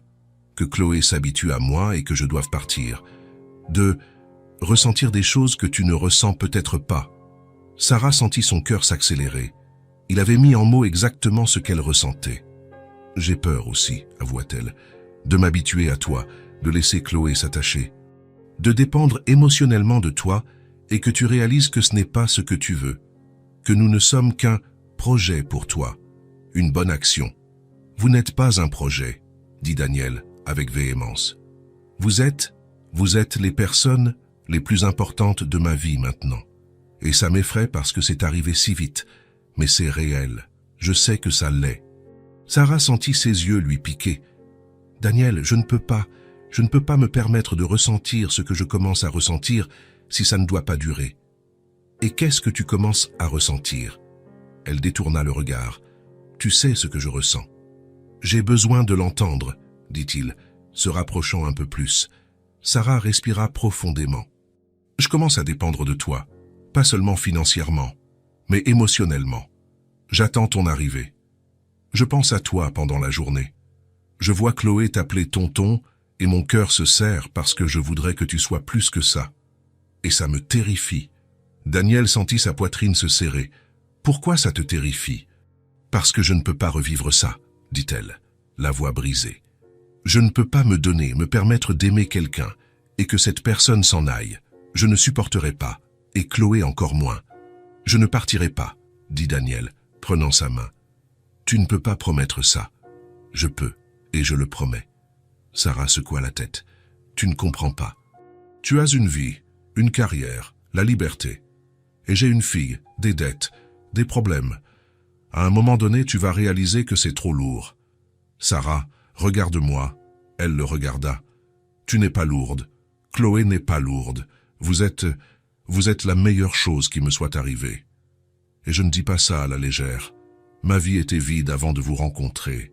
Que Chloé s'habitue à moi et que je doive partir. De ressentir des choses que tu ne ressens peut-être pas. Sarah sentit son cœur s'accélérer. Il avait mis en mots exactement ce qu'elle ressentait. J'ai peur aussi, avoua-t-elle, de m'habituer à toi, de laisser Chloé s'attacher, de dépendre émotionnellement de toi et que tu réalises que ce n'est pas ce que tu veux, que nous ne sommes qu'un projet pour toi, une bonne action. Vous n'êtes pas un projet, dit Daniel avec véhémence. Vous êtes les personnes les plus importantes de ma vie maintenant. Et ça m'effraie parce que c'est arrivé si vite, mais c'est réel. Je sais que ça l'est. Sarah sentit ses yeux lui piquer. « Daniel, je ne peux pas me permettre de ressentir ce que je commence à ressentir si ça ne doit pas durer. » « Et qu'est-ce que tu commences à ressentir ?» Elle détourna le regard. « Tu sais ce que je ressens. »« J'ai besoin de l'entendre, » dit-il, se rapprochant un peu plus. Sarah respira profondément. « Je commence à dépendre de toi, pas seulement financièrement, mais émotionnellement. J'attends ton arrivée. Je pense à toi pendant la journée. Je vois Chloé t'appeler tonton et mon cœur se serre parce que je voudrais que tu sois plus que ça. Et ça me terrifie. » Daniel sentit sa poitrine se serrer. « Pourquoi ça te terrifie ?»« Parce que je ne peux pas revivre ça, » dit-elle, la voix brisée. « Je ne peux pas me permettre d'aimer quelqu'un et que cette personne s'en aille. Je ne supporterai pas, et Chloé encore moins. Je ne partirai pas, » dit Daniel, prenant sa main. « Tu ne peux pas promettre ça. »« Je peux, et je le promets. » Sarah secoua la tête. « Tu ne comprends pas. Tu as une vie, une carrière, la liberté. Et j'ai une fille, des dettes, des problèmes. À un moment donné, tu vas réaliser que c'est trop lourd. Sarah, regarde-moi. » Elle le regarda. « Tu n'es pas lourde. Chloé n'est pas lourde. Vous êtes la meilleure chose qui me soit arrivée. Et je ne dis pas ça à la légère. Ma vie était vide avant de vous rencontrer.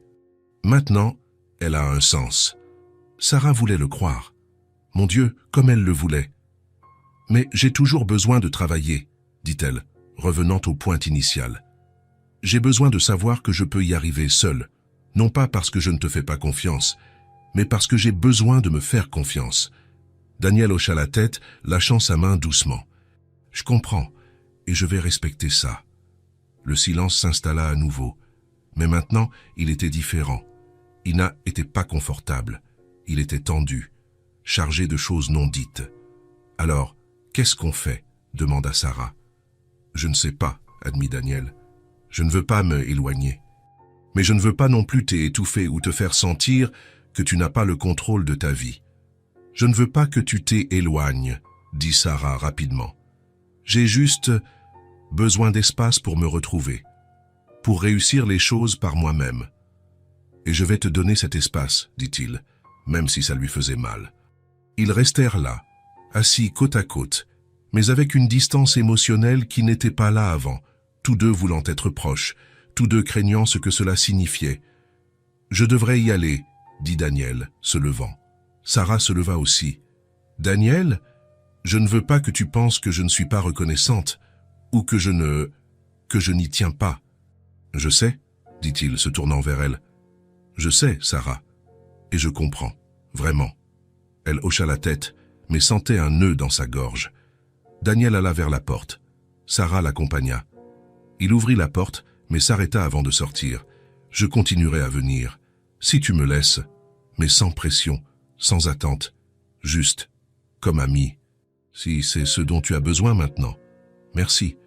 Maintenant, elle a un sens. » Sarah voulait le croire. Mon Dieu, comme elle le voulait. « Mais j'ai toujours besoin de travailler, » dit-elle, revenant au point initial. « J'ai besoin de savoir que je peux y arriver seule, non pas parce que je ne te fais pas confiance, mais parce que j'ai besoin de me faire confiance. » Daniel hocha la tête, lâchant sa main doucement. « Je comprends, et je vais respecter ça. » Le silence s'installa à nouveau, mais maintenant il était différent. Ina n'était pas confortable, il était tendu, chargé de choses non dites. « Alors, qu'est-ce qu'on fait ?» demanda Sarah. « Je ne sais pas, » admit Daniel. « Je ne veux pas me éloigner. Mais je ne veux pas non plus t'étouffer ou te faire sentir que tu n'as pas le contrôle de ta vie. Je ne veux pas que tu t'éloignes, » dit Sarah rapidement. « J'ai juste besoin d'espace pour me retrouver, pour réussir les choses par moi-même. Et je vais te donner cet espace, dit-il, même si ça lui faisait mal. » Ils restèrent là, assis côte à côte, mais avec une distance émotionnelle qui n'était pas là avant, tous deux voulant être proches, tous deux craignant ce que cela signifiait. « Je devrais y aller, » dit Daniel, se levant. Sarah se leva aussi. « Daniel, je ne veux pas que tu penses que je ne suis pas reconnaissante, ou que je n'y tiens pas. »« Je sais, » dit-il, se tournant vers elle. « Je sais, Sarah, et je comprends, vraiment. » Elle hocha la tête, mais sentait un nœud dans sa gorge. Daniel alla vers la porte. Sarah l'accompagna. Il ouvrit la porte, mais s'arrêta avant de sortir. « Je continuerai à venir, si tu me laisses, mais sans pression, sans attente, juste, comme ami, si c'est ce dont tu as besoin maintenant. »« Merci, »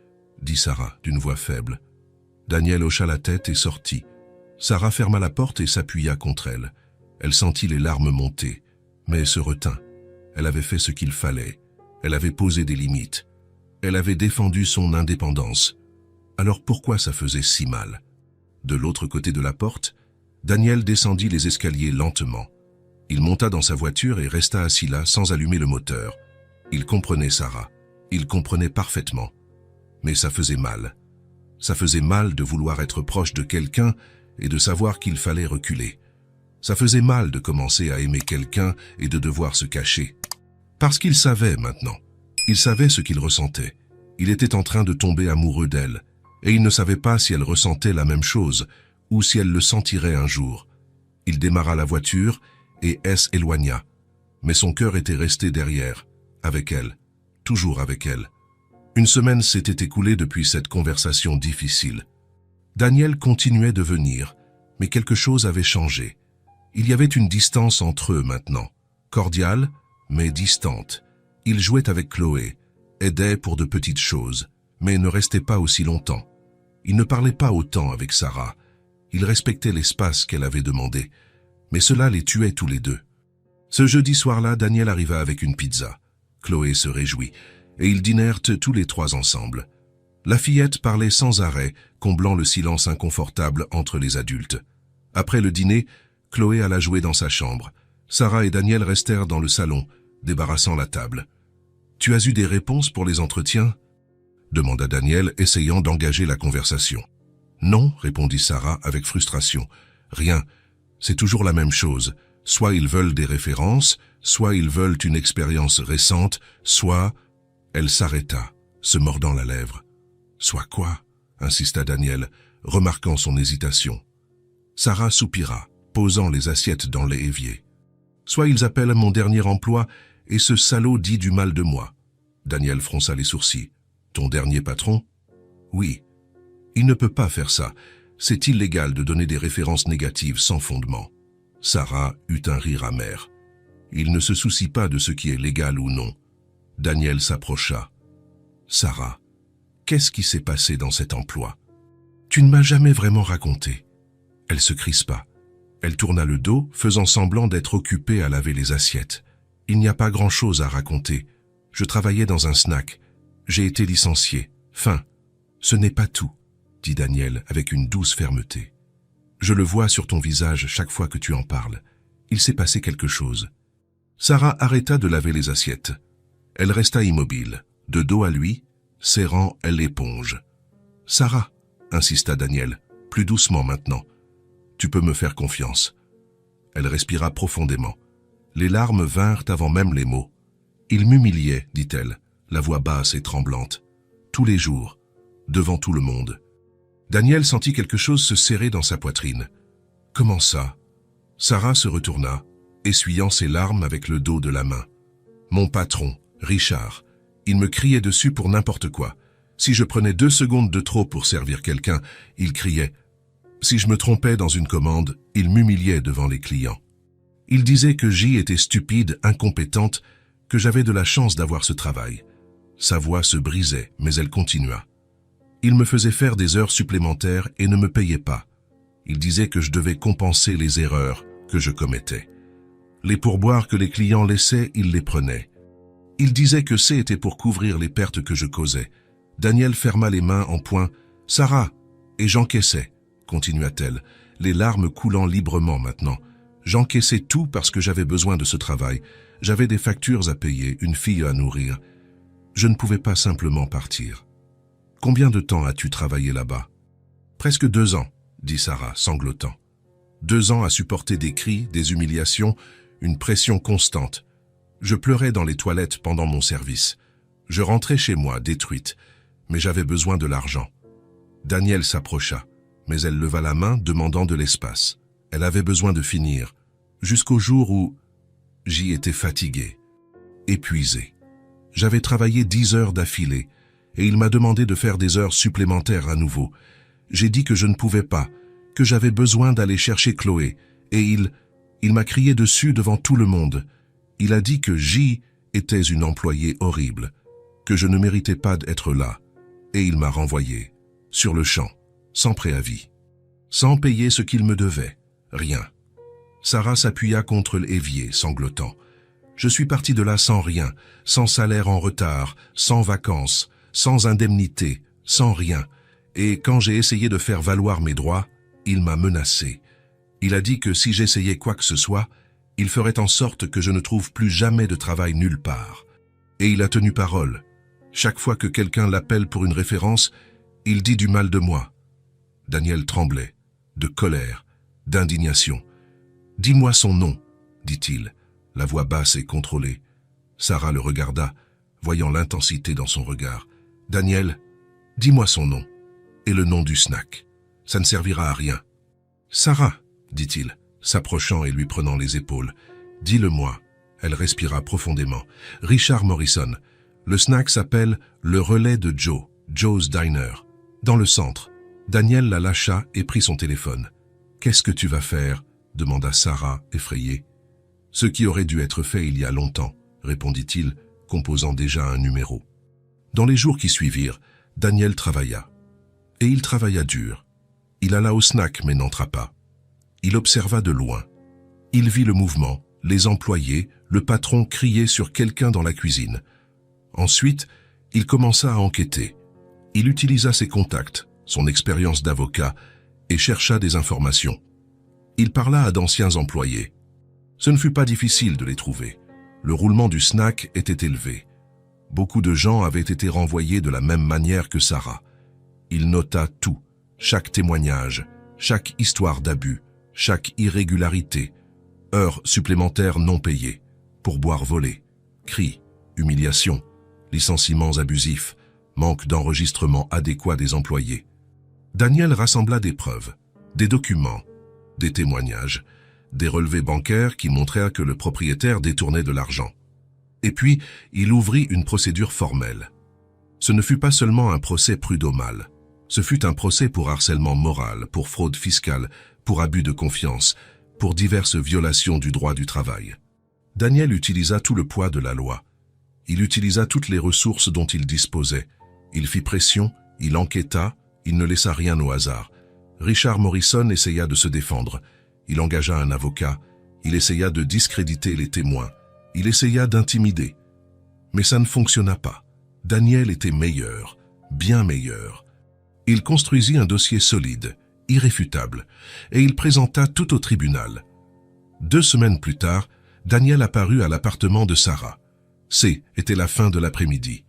dit Sarah d'une voix faible. Daniel hocha la tête et sortit. Sarah ferma la porte et s'appuya contre elle. Elle sentit les larmes monter, mais se retint. Elle avait fait ce qu'il fallait. Elle avait posé des limites. Elle avait défendu son indépendance. Alors pourquoi ça faisait si mal? De l'autre côté de la porte, Daniel descendit les escaliers lentement. Il monta dans sa voiture et resta assis là sans allumer le moteur. Il comprenait Sarah. Il comprenait parfaitement. Mais ça faisait mal. Ça faisait mal de vouloir être proche de quelqu'un et de savoir qu'il fallait reculer. Ça faisait mal de commencer à aimer quelqu'un et de devoir se cacher. Parce qu'il savait maintenant. Il savait ce qu'il ressentait. Il était en train de tomber amoureux d'elle, et il ne savait pas si elle ressentait la même chose ou si elle le sentirait un jour. Il démarra la voiture et s'éloigna. Mais son cœur était resté derrière, avec elle, toujours avec elle. Une semaine s'était écoulée depuis cette conversation difficile. Daniel continuait de venir, mais quelque chose avait changé. Il y avait une distance entre eux maintenant, cordiale, mais distante. Il jouait avec Chloé, aidait pour de petites choses, mais ne restait pas aussi longtemps. Il ne parlait pas autant avec Sarah. Il respectait l'espace qu'elle avait demandé, mais cela les tuait tous les deux. Ce jeudi soir-là, Daniel arriva avec une pizza. Chloé se réjouit, et ils dînèrent tous les trois ensemble. La fillette parlait sans arrêt, comblant le silence inconfortable entre les adultes. Après le dîner, Chloé alla jouer dans sa chambre. Sarah et Daniel restèrent dans le salon, débarrassant la table. « Tu as eu des réponses pour les entretiens ?» demanda Daniel, essayant d'engager la conversation. « Non, répondit Sarah avec frustration. Rien. C'est toujours la même chose. Soit ils veulent des références, soit ils veulent une expérience récente, soit... » Elle s'arrêta, se mordant la lèvre. « Soit quoi ?» insista Daniel, remarquant son hésitation. Sarah soupira, posant les assiettes dans l'évier. « Soit ils appellent mon dernier emploi et ce salaud dit du mal de moi. » Daniel fronça les sourcils. « Ton dernier patron ?»« Oui. Il ne peut pas faire ça. C'est illégal de donner des références négatives sans fondement. » Sarah eut un rire amer. Il ne se soucie pas de ce qui est légal ou non. Daniel s'approcha. « Sarah, qu'est-ce qui s'est passé dans cet emploi ? Tu ne m'as jamais vraiment raconté. » Elle se crispa. Elle tourna le dos, faisant semblant d'être occupée à laver les assiettes. « Il n'y a pas grand-chose à raconter. Je travaillais dans un snack. J'ai été licencié. Fin. Ce n'est pas tout, dit Daniel avec une douce fermeté. Je le vois sur ton visage chaque fois que tu en parles. Il s'est passé quelque chose. » Sarah arrêta de laver les assiettes. Elle resta immobile, de dos à lui, serrant l'éponge. « Sarah, insista Daniel, plus doucement maintenant. Tu peux me faire confiance. » Elle respira profondément. Les larmes vinrent avant même les mots. « Il m'humiliait, dit-elle, la voix basse et tremblante. Tous les jours, devant tout le monde. » Daniel sentit quelque chose se serrer dans sa poitrine. « Comment ça ?» Sarah se retourna, essuyant ses larmes avec le dos de la main. « Mon patron, Richard, il me criait dessus pour n'importe quoi. Si je prenais 2 secondes de trop pour servir quelqu'un, il criait. Si je me trompais dans une commande, il m'humiliait devant les clients. Il disait que J était stupide, incompétente, que j'avais de la chance d'avoir ce travail. » Sa voix se brisait, mais elle continua. Il me faisait faire des heures supplémentaires et ne me payait pas. Il disait que je devais compenser les erreurs que je commettais. Les pourboires que les clients laissaient, il les prenait. Il disait que c'était pour couvrir les pertes que je causais. Daniel ferma les mains en poing. « Sarah !» Et j'encaissais, continua-t-elle, les larmes coulant librement maintenant. J'encaissais tout parce que j'avais besoin de ce travail. J'avais des factures à payer, une fille à nourrir. Je ne pouvais pas simplement partir. « Combien de temps as-tu travaillé là-bas ?»« Presque 2 ans, dit Sarah, sanglotant. 2 ans à supporter des cris, des humiliations, une pression constante. Je pleurais dans les toilettes pendant mon service. Je rentrais chez moi, détruite, mais j'avais besoin de l'argent. » Daniel s'approcha, mais elle leva la main, demandant de l'espace. Elle avait besoin de finir, jusqu'au jour où j'y étais fatigué, épuisé. J'avais travaillé 10 heures d'affilée, et il m'a demandé de faire des heures supplémentaires à nouveau. J'ai dit que je ne pouvais pas, que j'avais besoin d'aller chercher Chloé, et il m'a crié dessus devant tout le monde. Il a dit que J était une employée horrible, que je ne méritais pas d'être là, et il m'a renvoyé, sur le champ, sans préavis, sans payer ce qu'il me devait, rien. Sarah s'appuya contre l'évier, sanglotant. Je suis parti de là sans rien, sans salaire en retard, sans vacances, sans indemnité, sans rien. Et quand j'ai essayé de faire valoir mes droits, il m'a menacé. Il a dit que si j'essayais quoi que ce soit, il ferait en sorte que je ne trouve plus jamais de travail nulle part. Et il a tenu parole. Chaque fois que quelqu'un l'appelle pour une référence, il dit du mal de moi. Daniel tremblait, de colère, d'indignation. « Dis-moi son nom, dit-il, la voix basse et contrôlée. Sarah le regarda, voyant l'intensité dans son regard. « Daniel, dis-moi son nom, et le nom du snack. Ça ne servira à rien. »« Sarah, dit-il, s'approchant et lui prenant les épaules. « Dis-le-moi. » Elle respira profondément. « Richard Morrison. Le snack s'appelle Le Relais de Joe, Joe's Diner. Dans le centre. » Daniel la lâcha et prit son téléphone. « Qu'est-ce que tu vas faire ?» demanda Sarah, effrayée. « Ce qui aurait dû être fait il y a longtemps, » répondit-il, composant déjà un numéro. Dans les jours qui suivirent, Daniel travailla. Et il travailla dur. Il alla au snack mais n'entra pas. Il observa de loin. Il vit le mouvement, les employés, le patron crier sur quelqu'un dans la cuisine. Ensuite, il commença à enquêter. Il utilisa ses contacts, son expérience d'avocat, et chercha des informations. Il parla à d'anciens employés. Ce ne fut pas difficile de les trouver. Le roulement du snack était élevé. Beaucoup de gens avaient été renvoyés de la même manière que Sarah. Il nota tout, chaque témoignage, chaque histoire d'abus, chaque irrégularité, heures supplémentaires non payées, pourboires volés, cris, humiliations, licenciements abusifs, manque d'enregistrement adéquat des employés. Daniel rassembla des preuves, des documents, des témoignages, des relevés bancaires qui montrèrent que le propriétaire détournait de l'argent. Et puis, il ouvrit une procédure formelle. Ce ne fut pas seulement un procès prud'homal, ce fut un procès pour harcèlement moral, pour fraude fiscale, pour abus de confiance, pour diverses violations du droit du travail. Daniel utilisa tout le poids de la loi. Il utilisa toutes les ressources dont il disposait. Il fit pression, il enquêta, il ne laissa rien au hasard. Richard Morrison essaya de se défendre. Il engagea un avocat, il essaya de discréditer les témoins, il essaya d'intimider. Mais ça ne fonctionna pas. Daniel était meilleur, bien meilleur. Il construisit un dossier solide, irréfutable, et il présenta tout au tribunal. 2 semaines plus tard, Daniel apparut à l'appartement de Sarah. Était la fin de l'après-midi.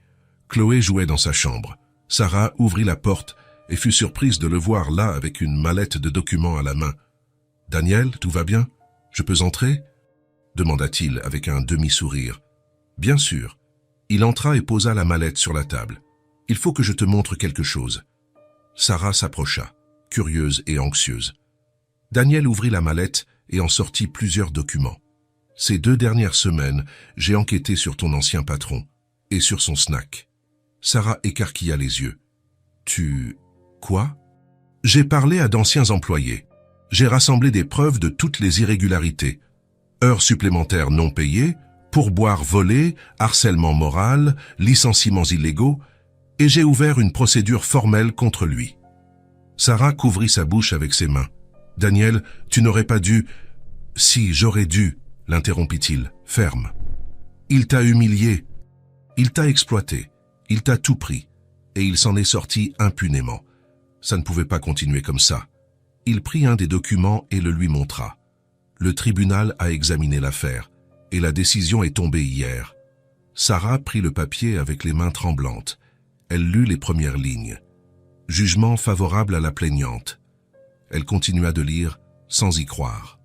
Chloé jouait dans sa chambre. Sarah ouvrit la porte et fut surprise de le voir là avec une mallette de documents à la main. « Daniel, tout va bien? Je peux entrer ?» demanda-t-il avec un demi-sourire. « Bien sûr. » Il entra et posa la mallette sur la table. « Il faut que je te montre quelque chose. » Sarah s'approcha, curieuse et anxieuse. Daniel ouvrit la mallette et en sortit plusieurs documents. « Ces 2 dernières semaines, j'ai enquêté sur ton ancien patron et sur son snack. » Sarah écarquilla les yeux. « Tu... quoi ?» « J'ai parlé à d'anciens employés. J'ai rassemblé des preuves de toutes les irrégularités. Heures supplémentaires non payées, pourboires volés, harcèlement moral, licenciements illégaux, et j'ai ouvert une procédure formelle contre lui. » Sarah couvrit sa bouche avec ses mains. « Daniel, tu n'aurais pas dû... »« Si, j'aurais dû, » l'interrompit-il, ferme. « Il t'a humilié, il t'a exploité, il t'a tout pris, et il s'en est sorti impunément. Ça ne pouvait pas continuer comme ça. » Il prit un des documents et le lui montra. Le tribunal a examiné l'affaire, et la décision est tombée hier. Sarah prit le papier avec les mains tremblantes. Elle lut les premières lignes. Jugement favorable à la plaignante. Elle continua de lire, sans y croire.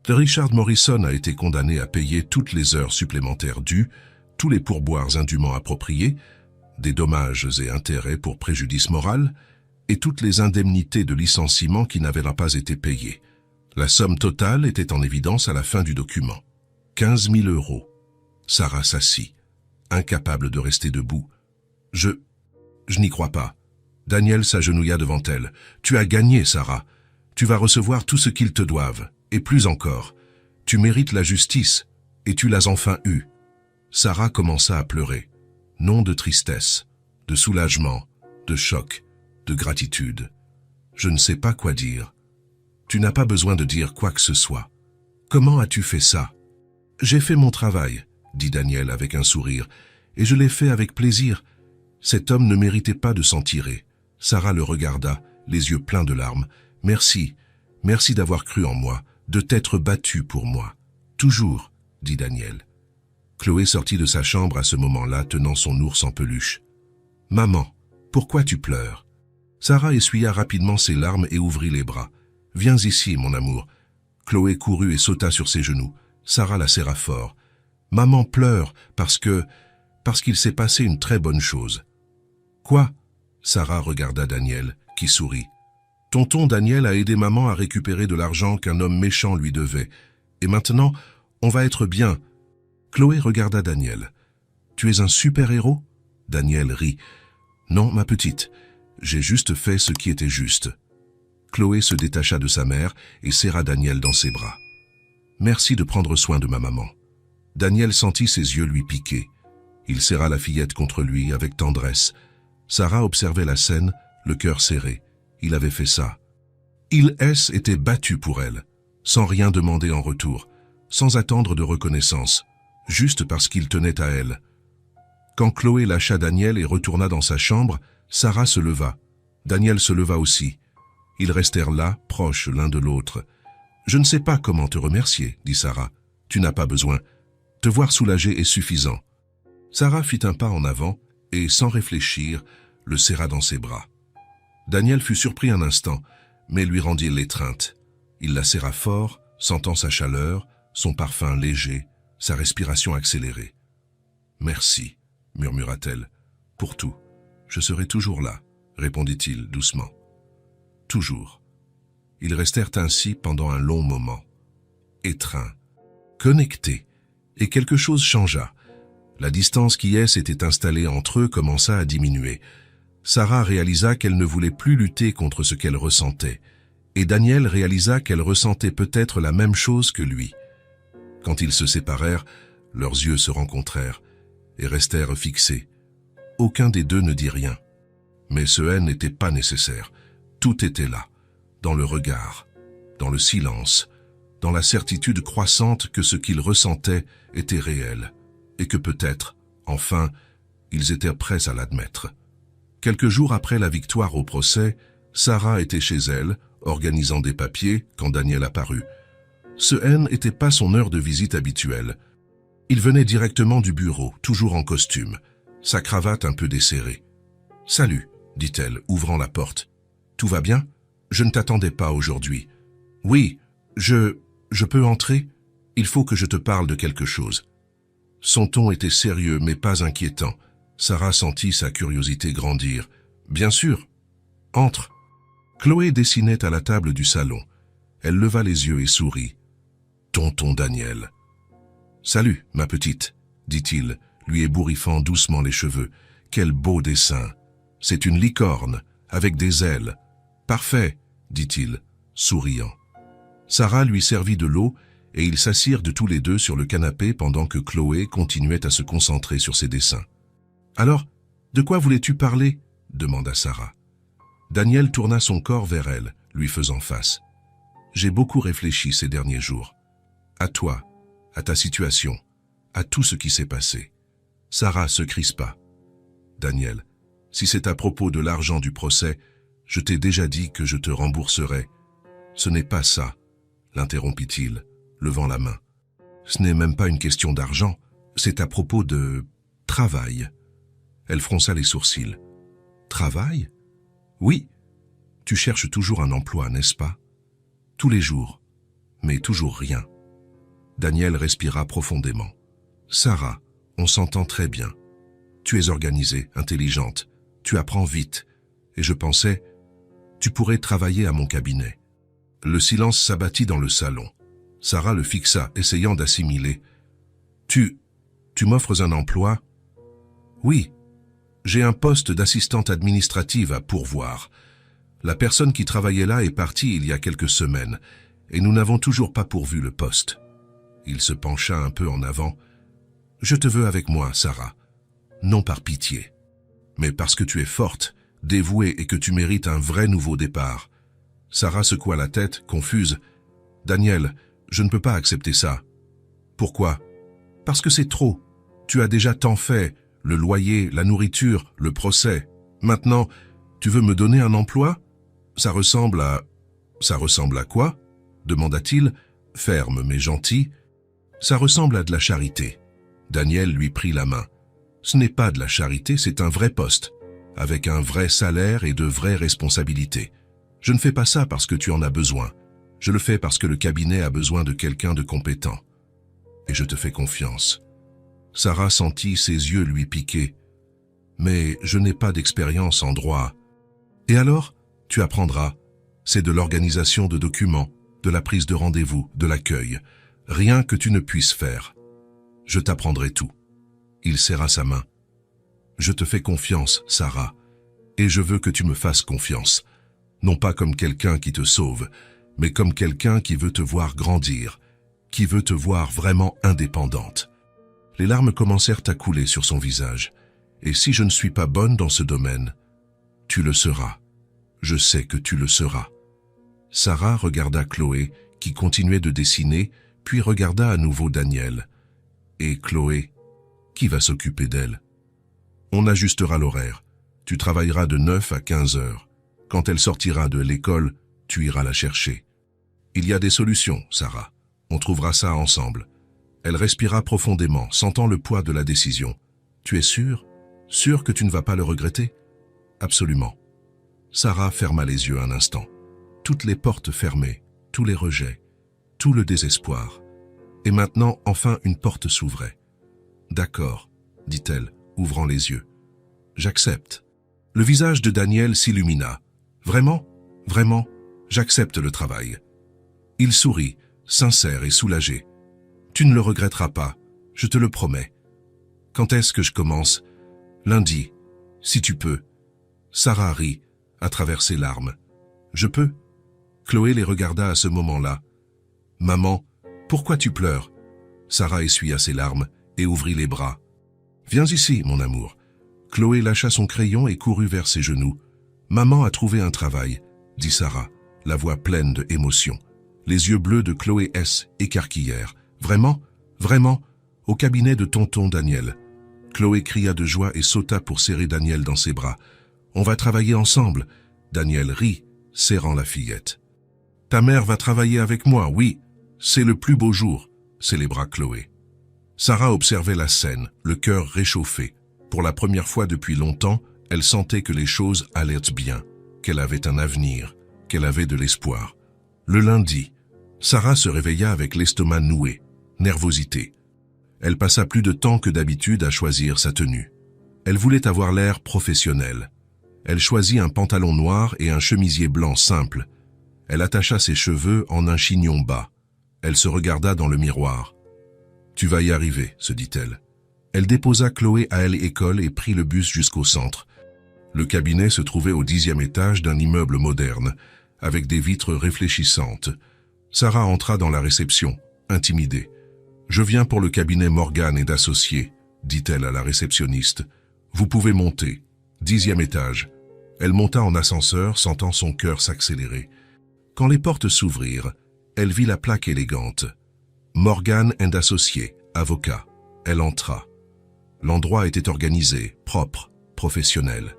Richard Morrison a été condamné à payer toutes les heures supplémentaires dues, tous les pourboires indûment appropriés, des dommages et intérêts pour préjudice moral, et toutes les indemnités de licenciement qui n'avaient pas été payées. La somme totale était en évidence à la fin du document. 15 000 €. Sarah s'assit, incapable de rester debout. « Je n'y crois pas. » Daniel s'agenouilla devant elle. « Tu as gagné, Sarah. Tu vas recevoir tout ce qu'ils te doivent, et plus encore. Tu mérites la justice, et tu l'as enfin eue. » Sarah commença à pleurer. Non de tristesse, de soulagement, de choc, de gratitude. Je ne sais pas quoi dire. Tu n'as pas besoin de dire quoi que ce soit. Comment as-tu fait ça? J'ai fait mon travail, dit Daniel avec un sourire, et je l'ai fait avec plaisir. Cet homme ne méritait pas de s'en tirer. Sarah le regarda, les yeux pleins de larmes. Merci, merci d'avoir cru en moi, de t'être battu pour moi. Toujours, dit Daniel. Chloé sortit de sa chambre à ce moment-là, tenant son ours en peluche. Maman, pourquoi tu pleures? Sarah essuya rapidement ses larmes et ouvrit les bras. « Viens ici, mon amour. » Chloé courut et sauta sur ses genoux. Sarah la serra fort. « Maman pleure parce qu'il s'est passé une très bonne chose. »« Quoi ?» Sarah regarda Daniel, qui sourit. « Tonton Daniel a aidé maman à récupérer de l'argent qu'un homme méchant lui devait. Et maintenant, on va être bien. » Chloé regarda Daniel. « Tu es un super-héros ?» Daniel rit. « Non, ma petite. J'ai juste fait ce qui était juste. » Chloé se détacha de sa mère et serra Daniel dans ses bras. « Merci de prendre soin de ma maman. » Daniel sentit ses yeux lui piquer. Il serra la fillette contre lui avec tendresse. Sarah observait la scène, le cœur serré. Il avait fait ça. Il était battu pour elle, sans rien demander en retour, sans attendre de reconnaissance, juste parce qu'il tenait à elle. Quand Chloé lâcha Daniel et retourna dans sa chambre, Sarah se leva. Daniel se leva aussi. Ils restèrent là, proches l'un de l'autre. « Je ne sais pas comment te remercier, dit Sarah. Tu n'as pas besoin. Te voir soulagé est suffisant. Sarah fit un pas en avant et, sans réfléchir, le serra dans ses bras. Daniel fut surpris un instant, mais lui rendit l'étreinte. Il la serra fort, sentant sa chaleur, son parfum léger, sa respiration accélérée. « Merci, murmura-t-elle, pour tout. Je serai toujours là, répondit-il doucement. Toujours. Ils restèrent ainsi pendant un long moment, étreints, connectés, et quelque chose changea. La distance qui s'était installée entre eux commença à diminuer. Sarah réalisa qu'elle ne voulait plus lutter contre ce qu'elle ressentait, et Daniel réalisa qu'elle ressentait peut-être la même chose que lui. Quand ils se séparèrent, leurs yeux se rencontrèrent et restèrent fixés. Aucun des deux ne dit rien. Mais ce haine n'était pas nécessaire. Tout était là, dans le regard, dans le silence, dans la certitude croissante que ce qu'ils ressentaient était réel, et que peut-être, enfin, ils étaient prêts à l'admettre. Quelques jours après la victoire au procès, Sarah était chez elle, organisant des papiers, quand Daniel apparut. Ce haine n'était pas son heure de visite habituelle. Il venait directement du bureau, toujours en costume, sa cravate un peu desserrée. « Salut », dit-elle, ouvrant la porte. « Tout va bien ? Je ne t'attendais pas aujourd'hui. »« Oui, je peux entrer ? Il faut que je te parle de quelque chose. » Son ton était sérieux, mais pas inquiétant. Sarah sentit sa curiosité grandir. « Bien sûr. Entre. » Chloé dessinait à la table du salon. Elle leva les yeux et sourit. « Tonton Daniel. »« Salut, ma petite, » dit-il, lui ébouriffant doucement les cheveux. « Quel beau dessin. C'est une licorne, avec des ailes. Parfait, » dit-il, souriant. Sarah lui servit de l'eau et ils s'assirent de tous les deux sur le canapé pendant que Chloé continuait à se concentrer sur ses dessins. « Alors, de quoi voulais-tu parler ?» demanda Sarah. Daniel tourna son corps vers elle, lui faisant face. « J'ai beaucoup réfléchi ces derniers jours. À toi, à ta situation, à tout ce qui s'est passé. » Sarah se crispa. « Daniel, si c'est à propos de l'argent du procès, je t'ai déjà dit que je te rembourserai. »« Ce n'est pas ça, » l'interrompit-il, levant la main. « Ce n'est même pas une question d'argent, c'est à propos de travail. » Elle fronça les sourcils. « Travail ? Oui. Tu cherches toujours un emploi, n'est-ce pas ? Tous les jours, mais toujours rien. » Daniel respira profondément. « Sarah, on s'entend très bien. Tu es organisée, intelligente, tu apprends vite, et je pensais, tu pourrais travailler à mon cabinet. » Le silence s'abattit dans le salon. Sarah le fixa, essayant d'assimiler. « Tu m'offres un emploi ? » ?»« Oui, j'ai un poste d'assistante administrative à pourvoir. La personne qui travaillait là est partie il y a quelques semaines, et nous n'avons toujours pas pourvu le poste. » Il se pencha un peu en avant. « Je te veux avec moi, Sarah. Non par pitié, mais parce que tu es forte, dévouée et que tu mérites un vrai nouveau départ. » Sarah secoua la tête, confuse. « Daniel, je ne peux pas accepter ça. »« Pourquoi ? » ?»« Parce que c'est trop. Tu as déjà tant fait, le loyer, la nourriture, le procès. Maintenant, tu veux me donner un emploi ? Ça ressemble à... »« Ça ressemble à quoi ? » demanda-t-il, ferme mais gentil. « Ça ressemble à de la charité. » Daniel lui prit la main. « Ce n'est pas de la charité, c'est un vrai poste, avec un vrai salaire et de vraies responsabilités. Je ne fais pas ça parce que tu en as besoin. Je le fais parce que le cabinet a besoin de quelqu'un de compétent. Et je te fais confiance. » Sarah sentit ses yeux lui piquer. « Mais je n'ai pas d'expérience en droit. »« Et alors, tu apprendras. C'est de l'organisation de documents, de la prise de rendez-vous, de l'accueil. Rien que tu ne puisses faire. Je t'apprendrai tout. » Il serra sa main. « Je te fais confiance, Sarah, et je veux que tu me fasses confiance. Non pas comme quelqu'un qui te sauve, mais comme quelqu'un qui veut te voir grandir, qui veut te voir vraiment indépendante. » Les larmes commencèrent à couler sur son visage. « Et si je ne suis pas bonne dans ce domaine, tu le seras. Je sais que tu le seras. » Sarah regarda Chloé, qui continuait de dessiner, puis regarda à nouveau Daniel. « Et Chloé, qui va s'occuper d'elle ? » ?»« On ajustera l'horaire. Tu travailleras de 9 à 15 heures. Quand elle sortira de l'école, tu iras la chercher. » Il y a des solutions, Sarah. On trouvera ça ensemble. Elle respira profondément, sentant le poids de la décision. Tu es sûre? Sûre que tu ne vas pas le regretter? Absolument. Sarah ferma les yeux un instant. Toutes les portes fermées, tous les rejets, tout le désespoir. Et maintenant, enfin, une porte s'ouvrait. D'accord, dit-elle, ouvrant les yeux. J'accepte. Le visage de Daniel s'illumina. Vraiment? Vraiment? J'accepte le travail. Il sourit, sincère et soulagé. Tu ne le regretteras pas, je te le promets. Quand est-ce que je commence? Lundi, si tu peux. Sarah rit, à travers ses larmes. Je peux? Chloé les regarda à ce moment-là. Maman, pourquoi tu pleures? Sarah essuya ses larmes et ouvrit les bras. Viens ici, mon amour. Chloé lâcha son crayon et courut vers ses genoux. Maman a trouvé un travail, dit Sarah, la voix pleine d'émotion. Les yeux bleus de Chloé S. écarquillèrent. Vraiment? Vraiment? Au cabinet de tonton Daniel. Chloé cria de joie et sauta pour serrer Daniel dans ses bras. On va travailler ensemble. Daniel rit, serrant la fillette. Ta mère va travailler avec moi, oui. C'est le plus beau jour, célébra Chloé. Sarah observait la scène, le cœur réchauffé. Pour la première fois depuis longtemps, elle sentait que les choses allaient bien, qu'elle avait un avenir, qu'elle avait de l'espoir. Le lundi, Sarah se réveilla avec l'estomac noué, nervosité. Elle passa plus de temps que d'habitude à choisir sa tenue. Elle voulait avoir l'air professionnel. Elle choisit un pantalon noir et un chemisier blanc simple. Elle attacha ses cheveux en un chignon bas. Elle se regarda dans le miroir. « Tu vas y arriver », se dit-elle. Elle déposa Chloé à l'école et prit le bus jusqu'au centre. Le cabinet se trouvait au 10e étage d'un immeuble moderne, avec des vitres réfléchissantes. Sarah entra dans la réception, intimidée. « Je viens pour le cabinet Morgan et d'associés », dit-elle à la réceptionniste. « Vous pouvez monter. 10e étage. » Elle monta en ascenseur, sentant son cœur s'accélérer. Quand les portes s'ouvrirent, elle vit la plaque élégante. « Morgan & Associés, avocat ». Elle entra. L'endroit était organisé, propre, professionnel.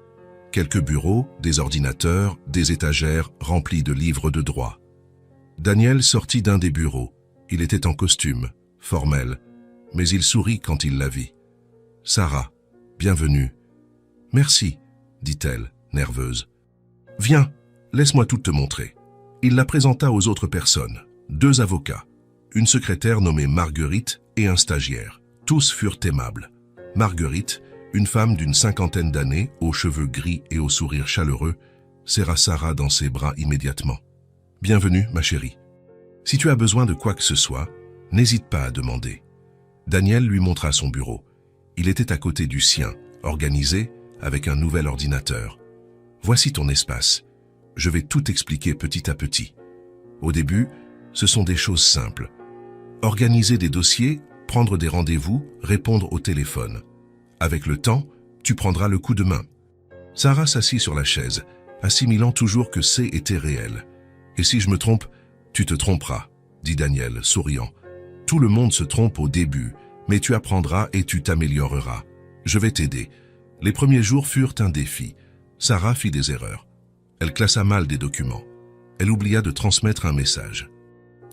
Quelques bureaux, des ordinateurs, des étagères remplies de livres de droit. Daniel sortit d'un des bureaux. Il était en costume, formel, mais il sourit quand il la vit. « Sarah, bienvenue. »« Merci, » dit-elle, nerveuse. « Viens, laisse-moi tout te montrer. » Il la présenta aux autres personnes, 2 avocats, une secrétaire nommée Marguerite et un stagiaire. Tous furent aimables. Marguerite, une femme d'une 50aine d'années, aux cheveux gris et au sourire chaleureux, serra Sarah dans ses bras immédiatement. « Bienvenue, ma chérie. Si tu as besoin de quoi que ce soit, n'hésite pas à demander. » Daniel lui montra son bureau. Il était à côté du sien, organisé, avec un nouvel ordinateur. « Voici ton espace. Je vais tout expliquer petit à petit. Au début, ce sont des choses simples. Organiser des dossiers, prendre des rendez-vous, répondre au téléphone. Avec le temps, tu prendras le coup de main. » Sarah s'assit sur la chaise, assimilant toujours que C était réel. « Et si je me trompe, tu te tromperas, » dit Daniel, souriant. « Tout le monde se trompe au début, mais tu apprendras et tu t'amélioreras. Je vais t'aider. » Les premiers jours furent un défi. Sarah fit des erreurs. Elle classa mal des documents. Elle oublia de transmettre un message.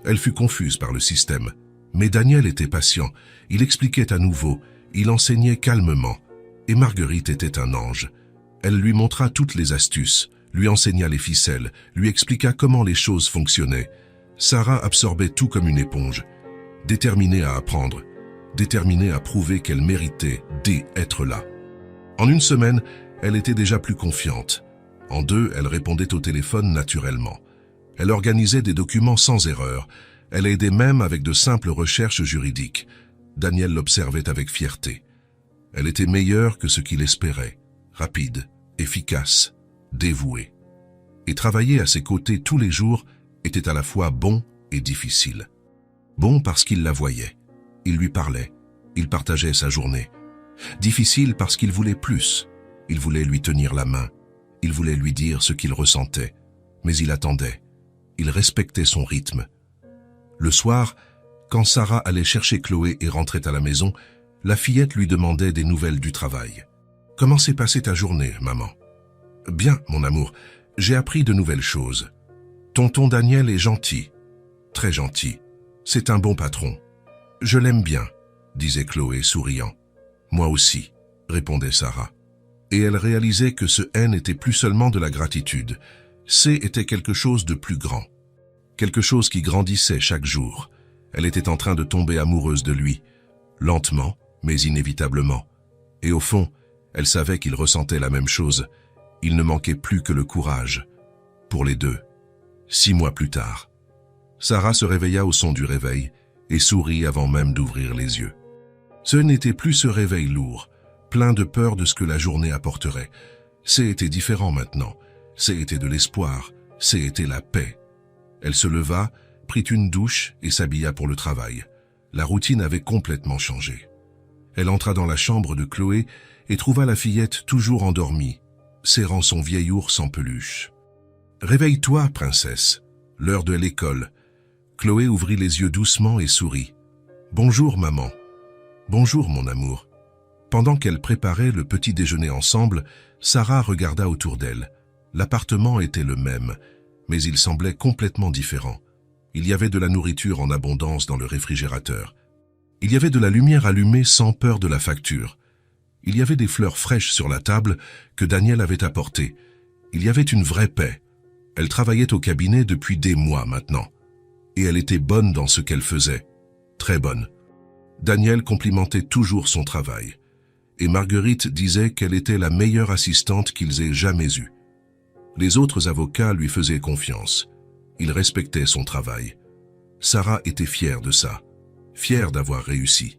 Elle fut confuse par le système. Mais Daniel était patient. Il expliquait à nouveau. Il enseignait calmement. Et Marguerite était un ange. Elle lui montra toutes les astuces, lui enseigna les ficelles, lui expliqua comment les choses fonctionnaient. Sarah absorbait tout comme une éponge. Déterminée à apprendre. Déterminée à prouver qu'elle méritait d'être là. En une semaine, elle était déjà plus confiante. En 2, elle répondait au téléphone naturellement. Elle organisait des documents sans erreur. Elle aidait même avec de simples recherches juridiques. Daniel l'observait avec fierté. Elle était meilleure que ce qu'il espérait. Rapide, efficace, dévouée. Et travailler à ses côtés tous les jours était à la fois bon et difficile. Bon parce qu'il la voyait. Il lui parlait. Il partageait sa journée. Difficile parce qu'il voulait plus. Il voulait lui tenir la main. Il voulait lui dire ce qu'il ressentait. Mais il attendait. Il respectait son rythme. Le soir, quand Sarah allait chercher Chloé et rentrait à la maison, la fillette lui demandait des nouvelles du travail. « Comment s'est passée ta journée, maman ?»« Bien, mon amour, j'ai appris de nouvelles choses. Tonton Daniel est gentil. Très gentil. C'est un bon patron. Je l'aime bien, disait Chloé souriant. Moi aussi, répondait Sarah. Et elle réalisait que ce N n'était plus seulement de la gratitude. C était quelque chose de plus grand. Quelque chose qui grandissait chaque jour. Elle était en train de tomber amoureuse de lui. Lentement, mais inévitablement. Et au fond, elle savait qu'il ressentait la même chose. Il ne manquait plus que le courage. Pour les deux. 6 mois plus tard. Sarah se réveilla au son du réveil et sourit avant même d'ouvrir les yeux. Ce n'était plus ce réveil lourd, plein de peur de ce que la journée apporterait. C'était différent maintenant. C'était de l'espoir. C'était la paix. Elle se leva, prit une douche et s'habilla pour le travail. La routine avait complètement changé. Elle entra dans la chambre de Chloé et trouva la fillette toujours endormie, serrant son vieil ours en peluche. « Réveille-toi, princesse. L'heure de l'école. » Chloé ouvrit les yeux doucement et sourit. « Bonjour, maman. »« Bonjour, mon amour. » Pendant qu'elle préparait le petit déjeuner ensemble, Sarah regarda autour d'elle. L'appartement était le même, mais il semblait complètement différent. Il y avait de la nourriture en abondance dans le réfrigérateur. Il y avait de la lumière allumée sans peur de la facture. Il y avait des fleurs fraîches sur la table que Daniel avait apportées. Il y avait une vraie paix. Elle travaillait au cabinet depuis des mois maintenant. Et elle était bonne dans ce qu'elle faisait. Très bonne. Daniel complimentait toujours son travail. Et Marguerite disait qu'elle était la meilleure assistante qu'ils aient jamais eue. Les autres avocats lui faisaient confiance. Ils respectaient son travail. Sarah était fière de ça. Fière d'avoir réussi.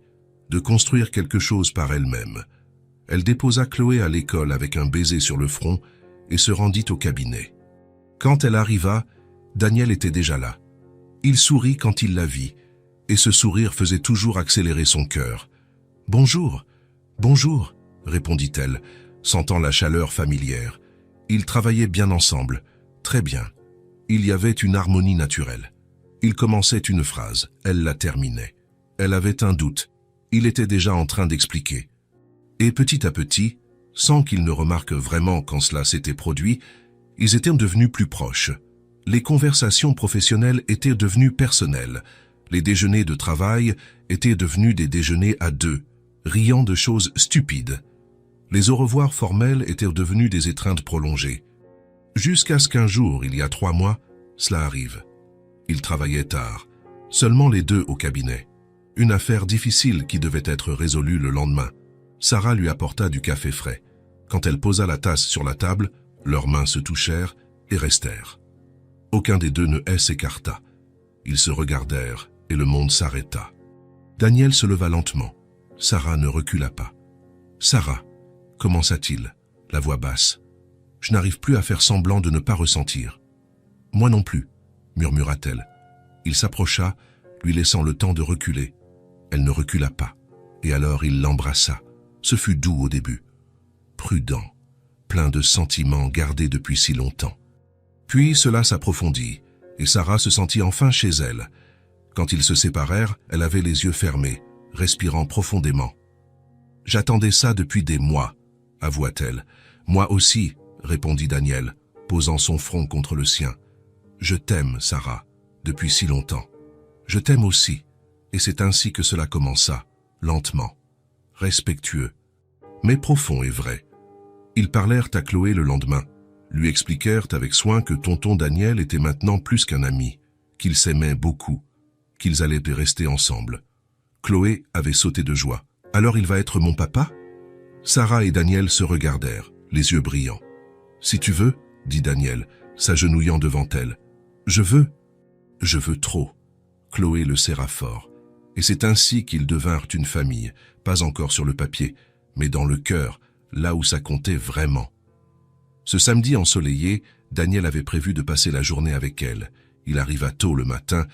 De construire quelque chose par elle-même. Elle déposa Chloé à l'école avec un baiser sur le front et se rendit au cabinet. Quand elle arriva, Daniel était déjà là. Il sourit quand il la vit, et ce sourire faisait toujours accélérer son cœur. « Bonjour, bonjour », répondit-elle, sentant la chaleur familière. Ils travaillaient bien ensemble, très bien. Il y avait une harmonie naturelle. Il commençait une phrase, elle la terminait. Elle avait un doute, il était déjà en train d'expliquer. Et petit à petit, sans qu'il ne remarque vraiment quand cela s'était produit, ils étaient devenus plus proches. Les conversations professionnelles étaient devenues personnelles. Les déjeuners de travail étaient devenus des déjeuners à deux, riant de choses stupides. Les au revoir formels étaient devenus des étreintes prolongées. Jusqu'à ce qu'un jour, il y a 3 mois, cela arrive. Ils travaillaient tard, seulement les deux au cabinet. Une affaire difficile qui devait être résolue le lendemain. Sarah lui apporta du café frais. Quand elle posa la tasse sur la table, leurs mains se touchèrent et restèrent. Aucun des deux ne s'écarta. Ils se regardèrent et le monde s'arrêta. Daniel se leva lentement. Sarah ne recula pas. « Sarah » commença-t-il, la voix basse. « Je n'arrive plus à faire semblant de ne pas ressentir. »« Moi non plus » murmura-t-elle. Il s'approcha, lui laissant le temps de reculer. Elle ne recula pas, et alors il l'embrassa. Ce fut doux au début. Prudent, plein de sentiments gardés depuis si longtemps. Puis cela s'approfondit, et Sarah se sentit enfin chez elle. Quand ils se séparèrent, elle avait les yeux fermés, respirant profondément. « J'attendais ça depuis des mois », avoua-t-elle. « Moi aussi », répondit Daniel, posant son front contre le sien. « Je t'aime, Sarah, depuis si longtemps. Je t'aime aussi, et c'est ainsi que cela commença, lentement, respectueux, mais profond et vrai. » Ils parlèrent à Chloé le lendemain, lui expliquèrent avec soin que tonton Daniel était maintenant plus qu'un ami, qu'ils s'aimaient beaucoup, qu'ils allaient rester ensemble. Chloé avait sauté de joie. « Alors il va être mon papa ?» Sarah et Daniel se regardèrent, les yeux brillants. « Si tu veux, » dit Daniel, s'agenouillant devant elle. « Je veux. Je veux trop. » Chloé le serra fort. Et c'est ainsi qu'ils devinrent une famille, pas encore sur le papier, mais dans le cœur, là où ça comptait vraiment. Ce samedi ensoleillé, Daniel avait prévu de passer la journée avec elle. Il arriva tôt le matin,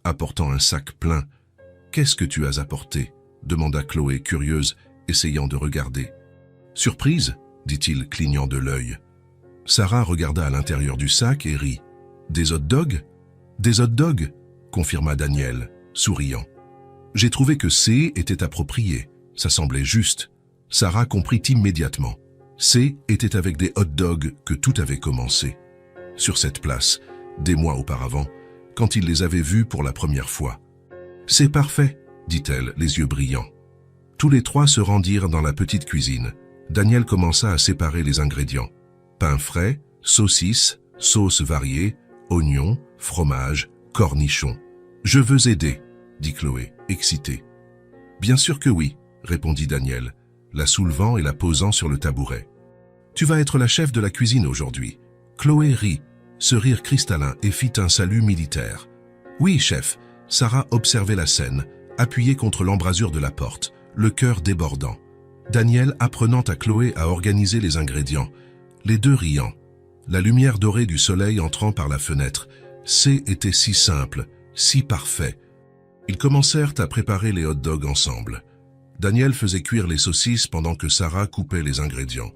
apportant un sac plein. « Qu'est-ce que tu as apporté ?» demanda Chloé, curieuse, essayant de regarder. « Surprise ?» dit-il, clignant de l'œil. Sarah regarda à l'intérieur du sac et rit. « Des hot dogs ?»« Des hot dogs ?» confirma Daniel, souriant. « J'ai trouvé que C était approprié. Ça semblait juste. » Sarah comprit immédiatement. C était avec des hot dogs que tout avait commencé. Sur cette place, des mois auparavant, quand il les avait vus pour la première fois. « C'est parfait », dit-elle, les yeux brillants. Tous les trois se rendirent dans la petite cuisine. Daniel commença à séparer les ingrédients. Pain frais, saucisses, sauces variées, oignons, fromage, cornichons. « Je veux aider », dit Chloé, excitée. « Bien sûr que oui », répondit Daniel, la soulevant et la posant sur le tabouret. « Tu vas être la chef de la cuisine aujourd'hui. » Chloé rit, ce rire cristallin, et fit un salut militaire. « Oui, chef », Sarah observait la scène, appuyée contre l'embrasure de la porte, le cœur débordant. Daniel apprenant à Chloé à organiser les ingrédients, les deux riant. La lumière dorée du soleil entrant par la fenêtre. Était si simple, si parfait. Ils commencèrent à préparer les hot-dogs ensemble. Daniel faisait cuire les saucisses pendant que Sarah coupait les ingrédients.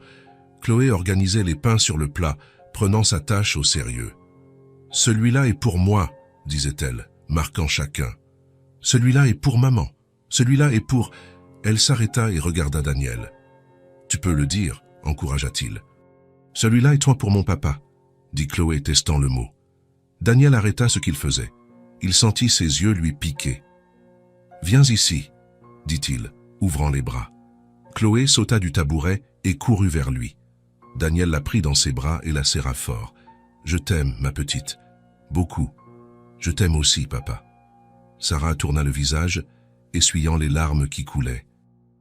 Chloé organisait les pains sur le plat, prenant sa tâche au sérieux. « Celui-là est pour moi », disait-elle, marquant chacun. « Celui-là est pour maman. Celui-là est pour... » Elle s'arrêta et regarda Daniel. « Tu peux le dire », encouragea-t-il. « Celui-là est toi pour mon papa », dit Chloé testant le mot. Daniel arrêta ce qu'il faisait. Il sentit ses yeux lui piquer. « Viens ici », dit-il, ouvrant les bras. Chloé sauta du tabouret et courut vers lui. Daniel la prit dans ses bras et la serra fort. « Je t'aime, ma petite. Beaucoup. Je t'aime aussi, papa. » Sarah tourna le visage, essuyant les larmes qui coulaient.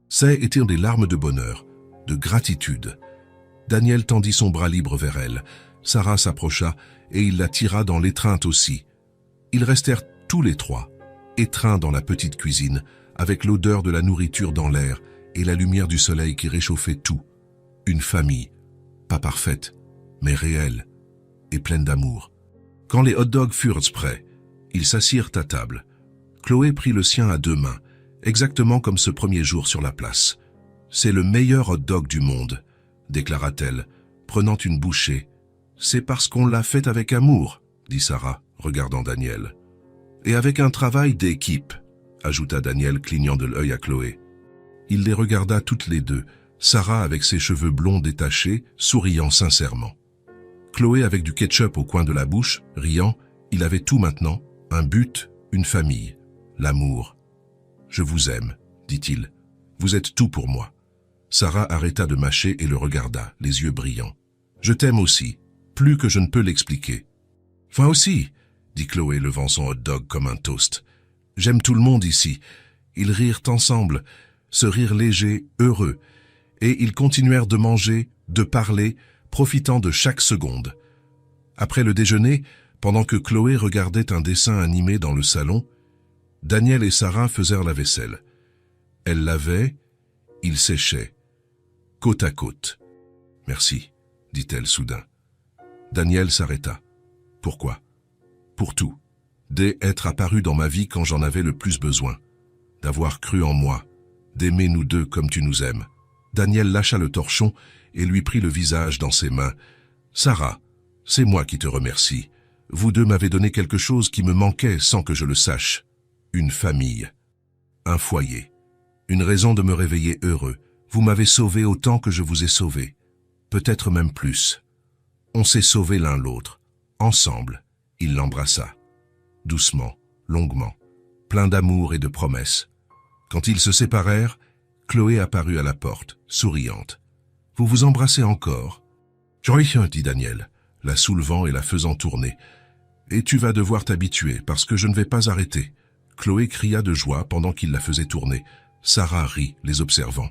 C'étaient des larmes de bonheur, de gratitude. Daniel tendit son bras libre vers elle. Sarah s'approcha et il la tira dans l'étreinte aussi. Ils restèrent tous les trois, étreints dans la petite cuisine, avec l'odeur de la nourriture dans l'air et la lumière du soleil qui réchauffait tout. Une famille, pas parfaite, mais réelle et pleine d'amour. Quand les hot-dogs furent prêts, ils s'assirent à table. Chloé prit le sien à deux mains, exactement comme ce premier jour sur la place. « C'est le meilleur hot-dog du monde », déclara-t-elle, prenant une bouchée. « C'est parce qu'on l'a fait avec amour », dit Sarah, regardant Daniel. « Et avec un travail d'équipe », ajouta Daniel, clignant de l'œil à Chloé. Il les regarda toutes les deux, Sarah avec ses cheveux blonds détachés, souriant sincèrement. Chloé avec du ketchup au coin de la bouche, riant, il avait tout maintenant, un but, une famille, l'amour. « Je vous aime », dit-il. « Vous êtes tout pour moi. » Sarah arrêta de mâcher et le regarda, les yeux brillants. « Je t'aime aussi, plus que je ne peux l'expliquer. »« Moi aussi », dit Chloé, levant son hot-dog comme un toast. « J'aime tout le monde ici. » Ils rirent ensemble, ce rire léger, heureux, et ils continuèrent de manger, de parler, profitant de chaque seconde. Après le déjeuner, pendant que Chloé regardait un dessin animé dans le salon, Daniel et Sarah faisèrent la vaisselle. Elle lavait, il séchait, côte à côte. « Merci », dit-elle soudain. Daniel s'arrêta. « Pourquoi ?»« Pour tout. D'être apparu dans ma vie quand j'en avais le plus besoin. D'avoir cru en moi. D'aimer nous deux comme tu nous aimes. » Daniel lâcha le torchon et lui prit le visage dans ses mains. « Sarah, c'est moi qui te remercie. Vous deux m'avez donné quelque chose qui me manquait sans que je le sache. Une famille. Un foyer. Une raison de me réveiller heureux. Vous m'avez sauvé autant que je vous ai sauvé. Peut-être même plus. On s'est sauvés l'un l'autre. Ensemble. » Il l'embrassa. Doucement, longuement, plein d'amour et de promesses. Quand ils se séparèrent, Chloé apparut à la porte, souriante. « Vous vous embrassez encore ?»« Joyeux, dit Daniel, la soulevant et la faisant tourner. « Et tu vas devoir t'habituer, parce que je ne vais pas arrêter. » Chloé cria de joie pendant qu'il la faisait tourner. Sarah rit, les observant.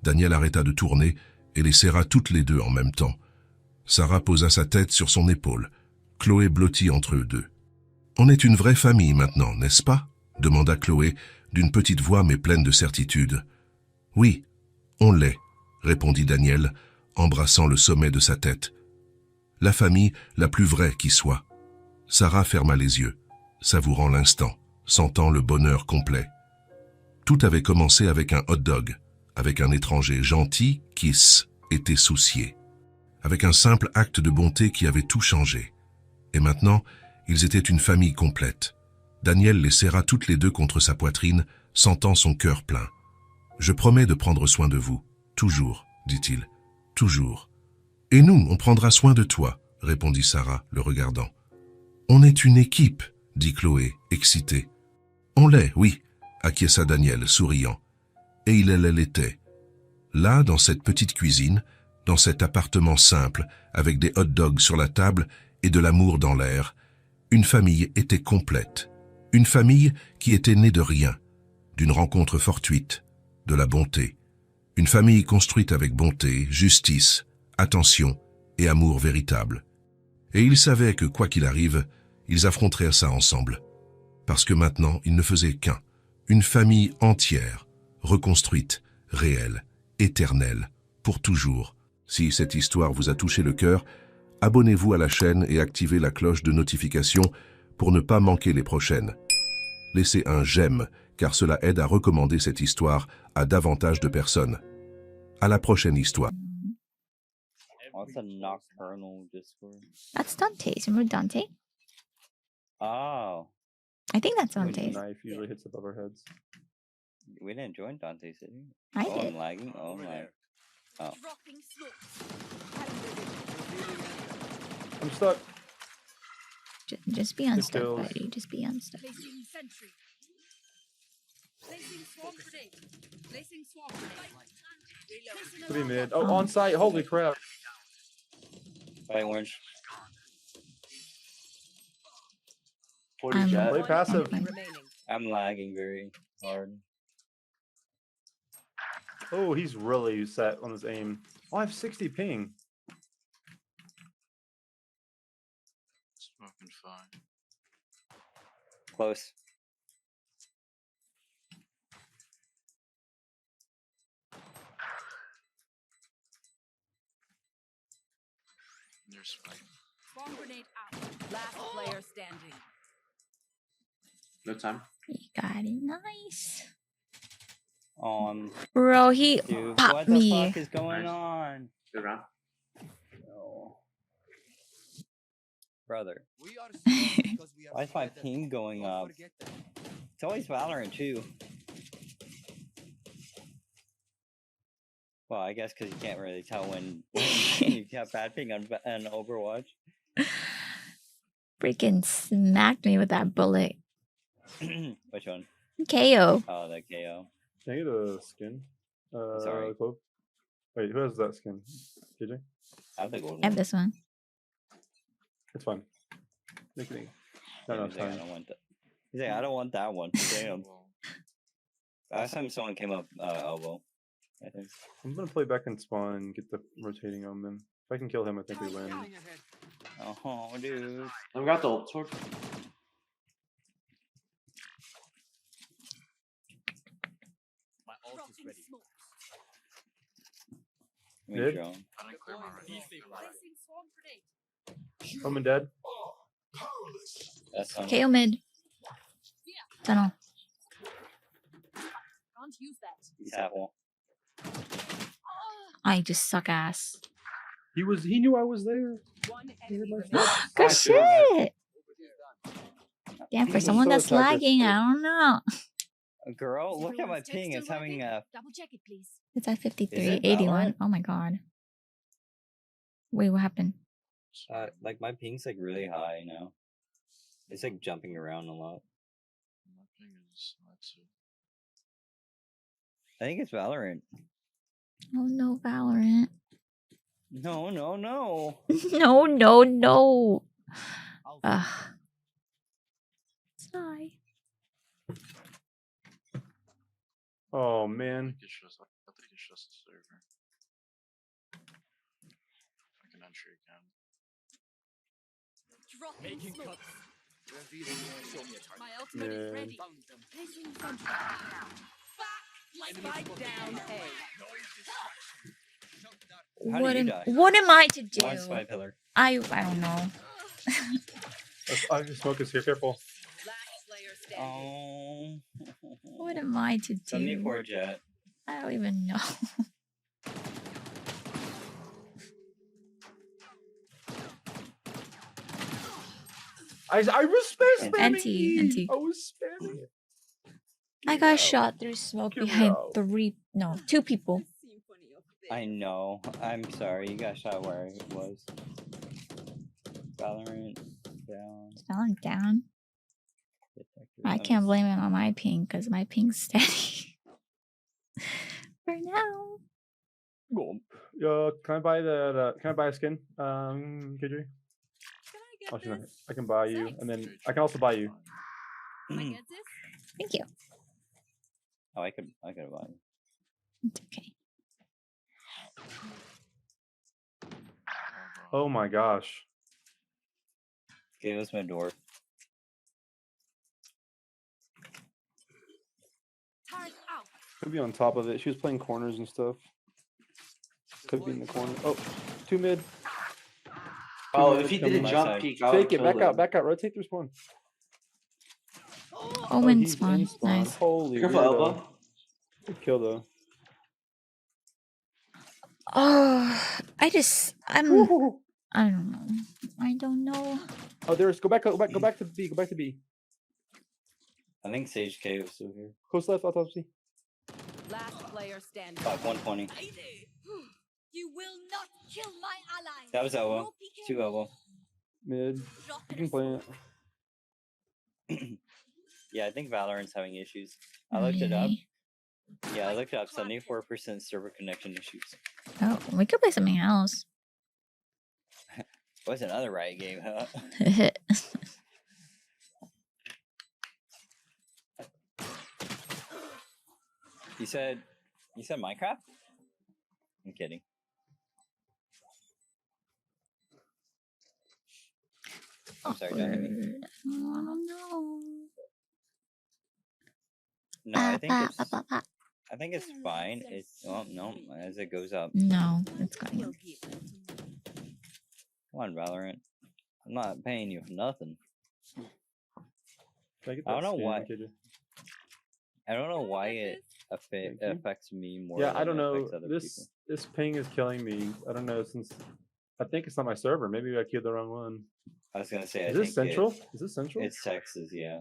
Daniel arrêta de tourner et les serra toutes les deux en même temps. Sarah posa sa tête sur son épaule. Chloé blottit entre eux deux. « On est une vraie famille maintenant, n'est-ce pas ?» demanda Chloé, d'une petite voix mais pleine de certitude. « Oui, on l'est, » répondit Daniel, embrassant le sommet de sa tête. « La famille la plus vraie qui soit. » Sarah ferma les yeux, savourant l'instant, sentant le bonheur complet. Tout avait commencé avec un hot-dog, avec un étranger gentil qui était soucié, avec un simple acte de bonté qui avait tout changé. Et maintenant, ils étaient une famille complète. Daniel les serra toutes les deux contre sa poitrine, sentant son cœur plein. « Je promets de prendre soin de vous, toujours, dit-il, toujours. »« Et nous, on prendra soin de toi, » répondit Sarah, le regardant. « On est une équipe, » dit Chloé, excitée. On l'est, oui, acquiesça Daniel, souriant. Et il l'était. Là, dans cette petite cuisine, dans cet appartement simple, avec des hot dogs sur la table et de l'amour dans l'air, une famille était complète. Une famille qui était née de rien, d'une rencontre fortuite, de la bonté. Une famille construite avec bonté, justice, attention et amour véritable. Et ils savaient que, quoi qu'il arrive, ils affronteraient ça ensemble. Parce que maintenant, ils ne faisaient qu'un. Une famille entière, reconstruite, réelle, éternelle, pour toujours. Si cette histoire vous a touché le cœur, abonnez-vous à la chaîne et activez la cloche de notification pour ne pas manquer les prochaines. Laissez un j'aime, car cela aide à recommander cette histoire à davantage de personnes. À la prochaine histoire. What's a nocturnal Discord? That's Dante's. Remember Dante? Oh, I think that's Like, the Dante's. knife usually hits above our heads. we didn't join Dante City. I Oh, did. I'm lagging. Oh my. Oh. I'm stuck. Just be Good unstuck, kills. buddy. Just be unstuck. Placing sentry. Placing swarm grenade. Placing swarm grenade. Placing Could be alarm mid. bot. Oh, on site. Holy crap. Fighting orange. 40 I'm- jet. Play passive. Okay. Remaining. I'm lagging very hard. Oh, he's really set on his aim. Oh, I have 60 ping. Smoking fine. Close. There's spike. Swarm grenade out. Last player standing. No time. You got it. Nice. Bro, He dude, popped what the me. fuck is going Nice. on? Good round. No. Brother, why is my ping going up? It's always Valorant too. Well, I guess because you can't really tell when you got bad ping on Overwatch. Freaking smacked me with that bullet. Which one? KO. Oh, the KO. Can I get a skin? Sorry. Clove? Wait, who has that skin? KJ? I have the golden. I have this one. It's fine. Make it. No, no, He's it's like, I fine. don't want that. He's like, I don't want that one. Damn. Well, Last time someone came up elbow, I think. I'm gonna play back in spawn and get the rotating omen. If I can kill him, I think we win. Oh, dude. I've got the ult sword. Dropping smoke. Mid? Drone. I didn't clear my red. Placing swarm grenade. Omen dead. That's on. KO mid. Tunnel. Can't use that. He's at one. I just suck ass. He knew I was there. One He heard enemy my remaining. foot. Good I feel that. shit. Damn, for He's someone so that's tough, lagging, this- I don't know. Girl, look at my Everyone's ping. text It's still having working? a. Double check it, please. It's at 53, Is it 81. Valorant? Oh my god. Wait, what happened? Like my ping's like really high now. It's like jumping around a lot. My ping is not so. I think it's Valorant. Oh no, Valorant. No, no, no. No, no, no. Ugh. Sigh. Oh I man. think it's just. I think it's just a server. I can enter again. Dropping smoke. My ultimate is Man. ready. Placing sentry. Spike down A. How do you die? What am I to do? One spy pillar. I don't know. I can smoke is here. Careful. Last player standing. Oh. What am I to do? 74 jet. I don't even know. I was spamming. NT, E. NT. I was spamming it. I got shot through smoke Get behind out. two people. I know. I'm sorry. You got shot where it was. Valorant down. Falling down. I can't blame it on my ping because my ping's steady. For now. Can I buy can I buy a skin? KJ? Can I get Oh, she's not here. this? I can buy you, and then I can also buy you. Can I Mm. get this? Thank you. Oh, I could buy it. It's okay. Oh my gosh. Okay, that's my door. Turret out. Could be on top of it. She was playing corners and stuff. Could be in the corner. Oh, 2 mid. Oh, mid if he coming didn't left jump side. peek, I Take would it. kill Back out. Rotate through spawn. Omen he's spawn. in spawn. Nice. Holy Careful, weirdo. elbow. Good kill though. Oh, I don't know. I don't know. Oh, there's. Go back to B. Go back to B. I think Sage K was still here. Close left. Autopsy. Last player standing. 120. You will not kill my ally. That was elbow. No peeking. 2 elbow. Mid. You can play it. Yeah, I think Valorant's having issues. I looked it up. Really? Yeah, I looked it up. 74% server connection issues. Oh, we could play something else. What's another Riot game, huh? You said Minecraft? I'm kidding. I'm sorry, don't hit me. Awkward. I don't know. No, I think it's Ah. I think it's fine. It's no, as it goes up. No, it's going. Will give them to me. Come on, Valorant. I'm not paying you for nothing. Can I get I don't that know skin, why. KJ? I don't know Can I why get it Thank you. affects me more. Yeah, than I don't it know. affects other This ping is killing me. I don't know since I think it's not my server. Maybe I killed the wrong one. I was gonna say. Is I this think central? Is this central? It's Texas, yeah.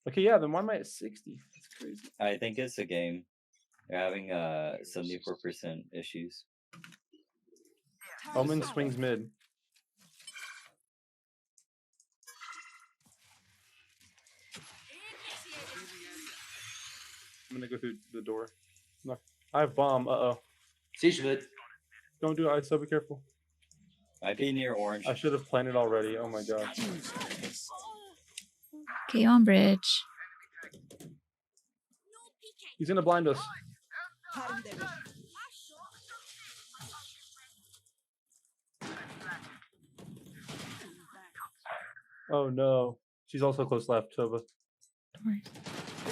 Okay, yeah. Then why am I at 60? That's crazy. I think it's the game. They're having 74% issues. Turret Omen out. swings mid. I'm gonna go through the door. No, I have bomb. Oh. Siege mid. Don't do it. ISO. Be careful. Might be near orange. I should have planted already. Oh my god. Okay, on bridge. He's gonna blind us. Turn them. Oh no. She's also close left. Tova. One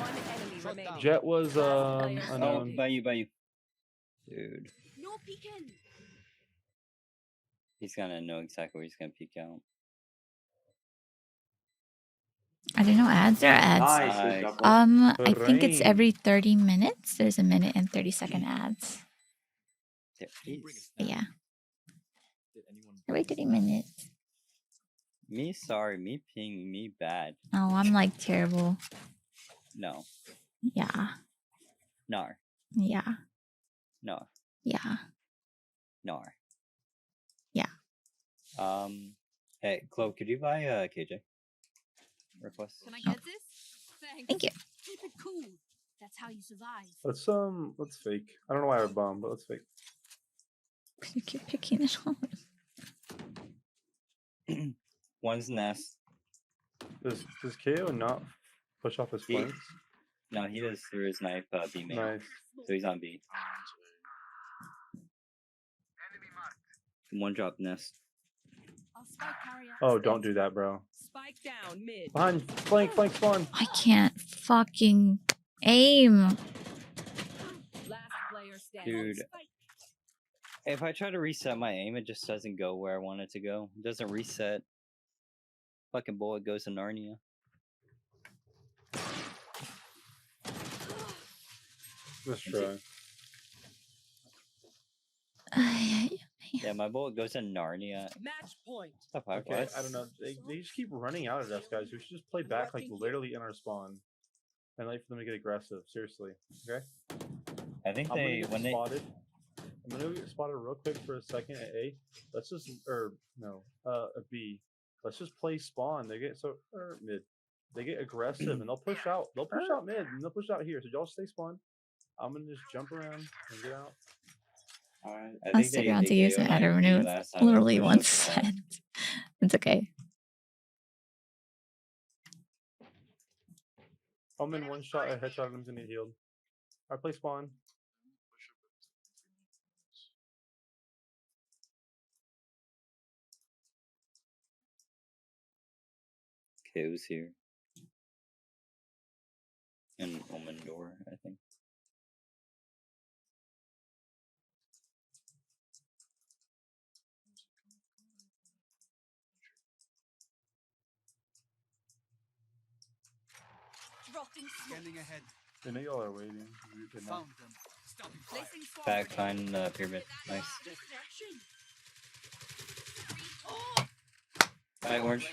enemy remaining. Jet was player Oh, unknown. by you. Dude. No peeking. He's gonna know exactly where he's gonna peek out. I don't know ads or ads. Nice. Nice. Good job, bro. I think it's Rain. every 30 minutes. There's a minute and 30-second ads. There he is. But yeah, every 30 minutes. Me sorry, me ping, me bad. Oh, I'm like terrible. No. Yeah, Nar. yeah, No. yeah. Nar. Yeah. Hey, Chloe, could you buy KJ? Request? Can I Oh. get this? Thanks. Thank you. Keep it cool. That's how you survive. Let's fake. I don't know why I have bomb, but let's fake. You keep picking it on. One's nest. Does KO not push off his He- flanks? No, he does through his knife B main. Nice. So he's on B. One drop nest. I'll spike carrier. Oh, don't do that, bro. Spike down mid. Behind flank spawn. I can't fucking aim. Last player standing. Dude. Spike. If I try to reset my aim, it just doesn't go where I want it to go. It doesn't reset. Fucking bullet goes to Narnia. Let's try. Yeah, my bullet goes to Narnia. Match point. The fuck, Okay, what? I don't know. They just keep running out at us, guys. We should just play back like literally in our spawn, and wait for them to get aggressive. Seriously, okay? I think I'm gonna they get when they spotted. I'm gonna get spotted real quick for a second at A. Let's just a B. Let's just play spawn. They get so or mid. they get aggressive and they'll push out. They'll push out mid and they'll push out here. So y'all stay spawn. I'm gonna just jump around and get out. Alright. I'll stick around to use an adder renew. It's literally 1 cent. It's okay. I'm in one shot, a headshot, and I'm gonna get healed. I play spawn. Push up with 'Kay,3 minutes. who's here? And Omen door, I think. Rotting smoke. Scanning ahead. I know y'all are waiting. You can now. Found them. Stopping fire. Placing swamp Back grenade. behind pyramid. Nice. Distraction. Back orange.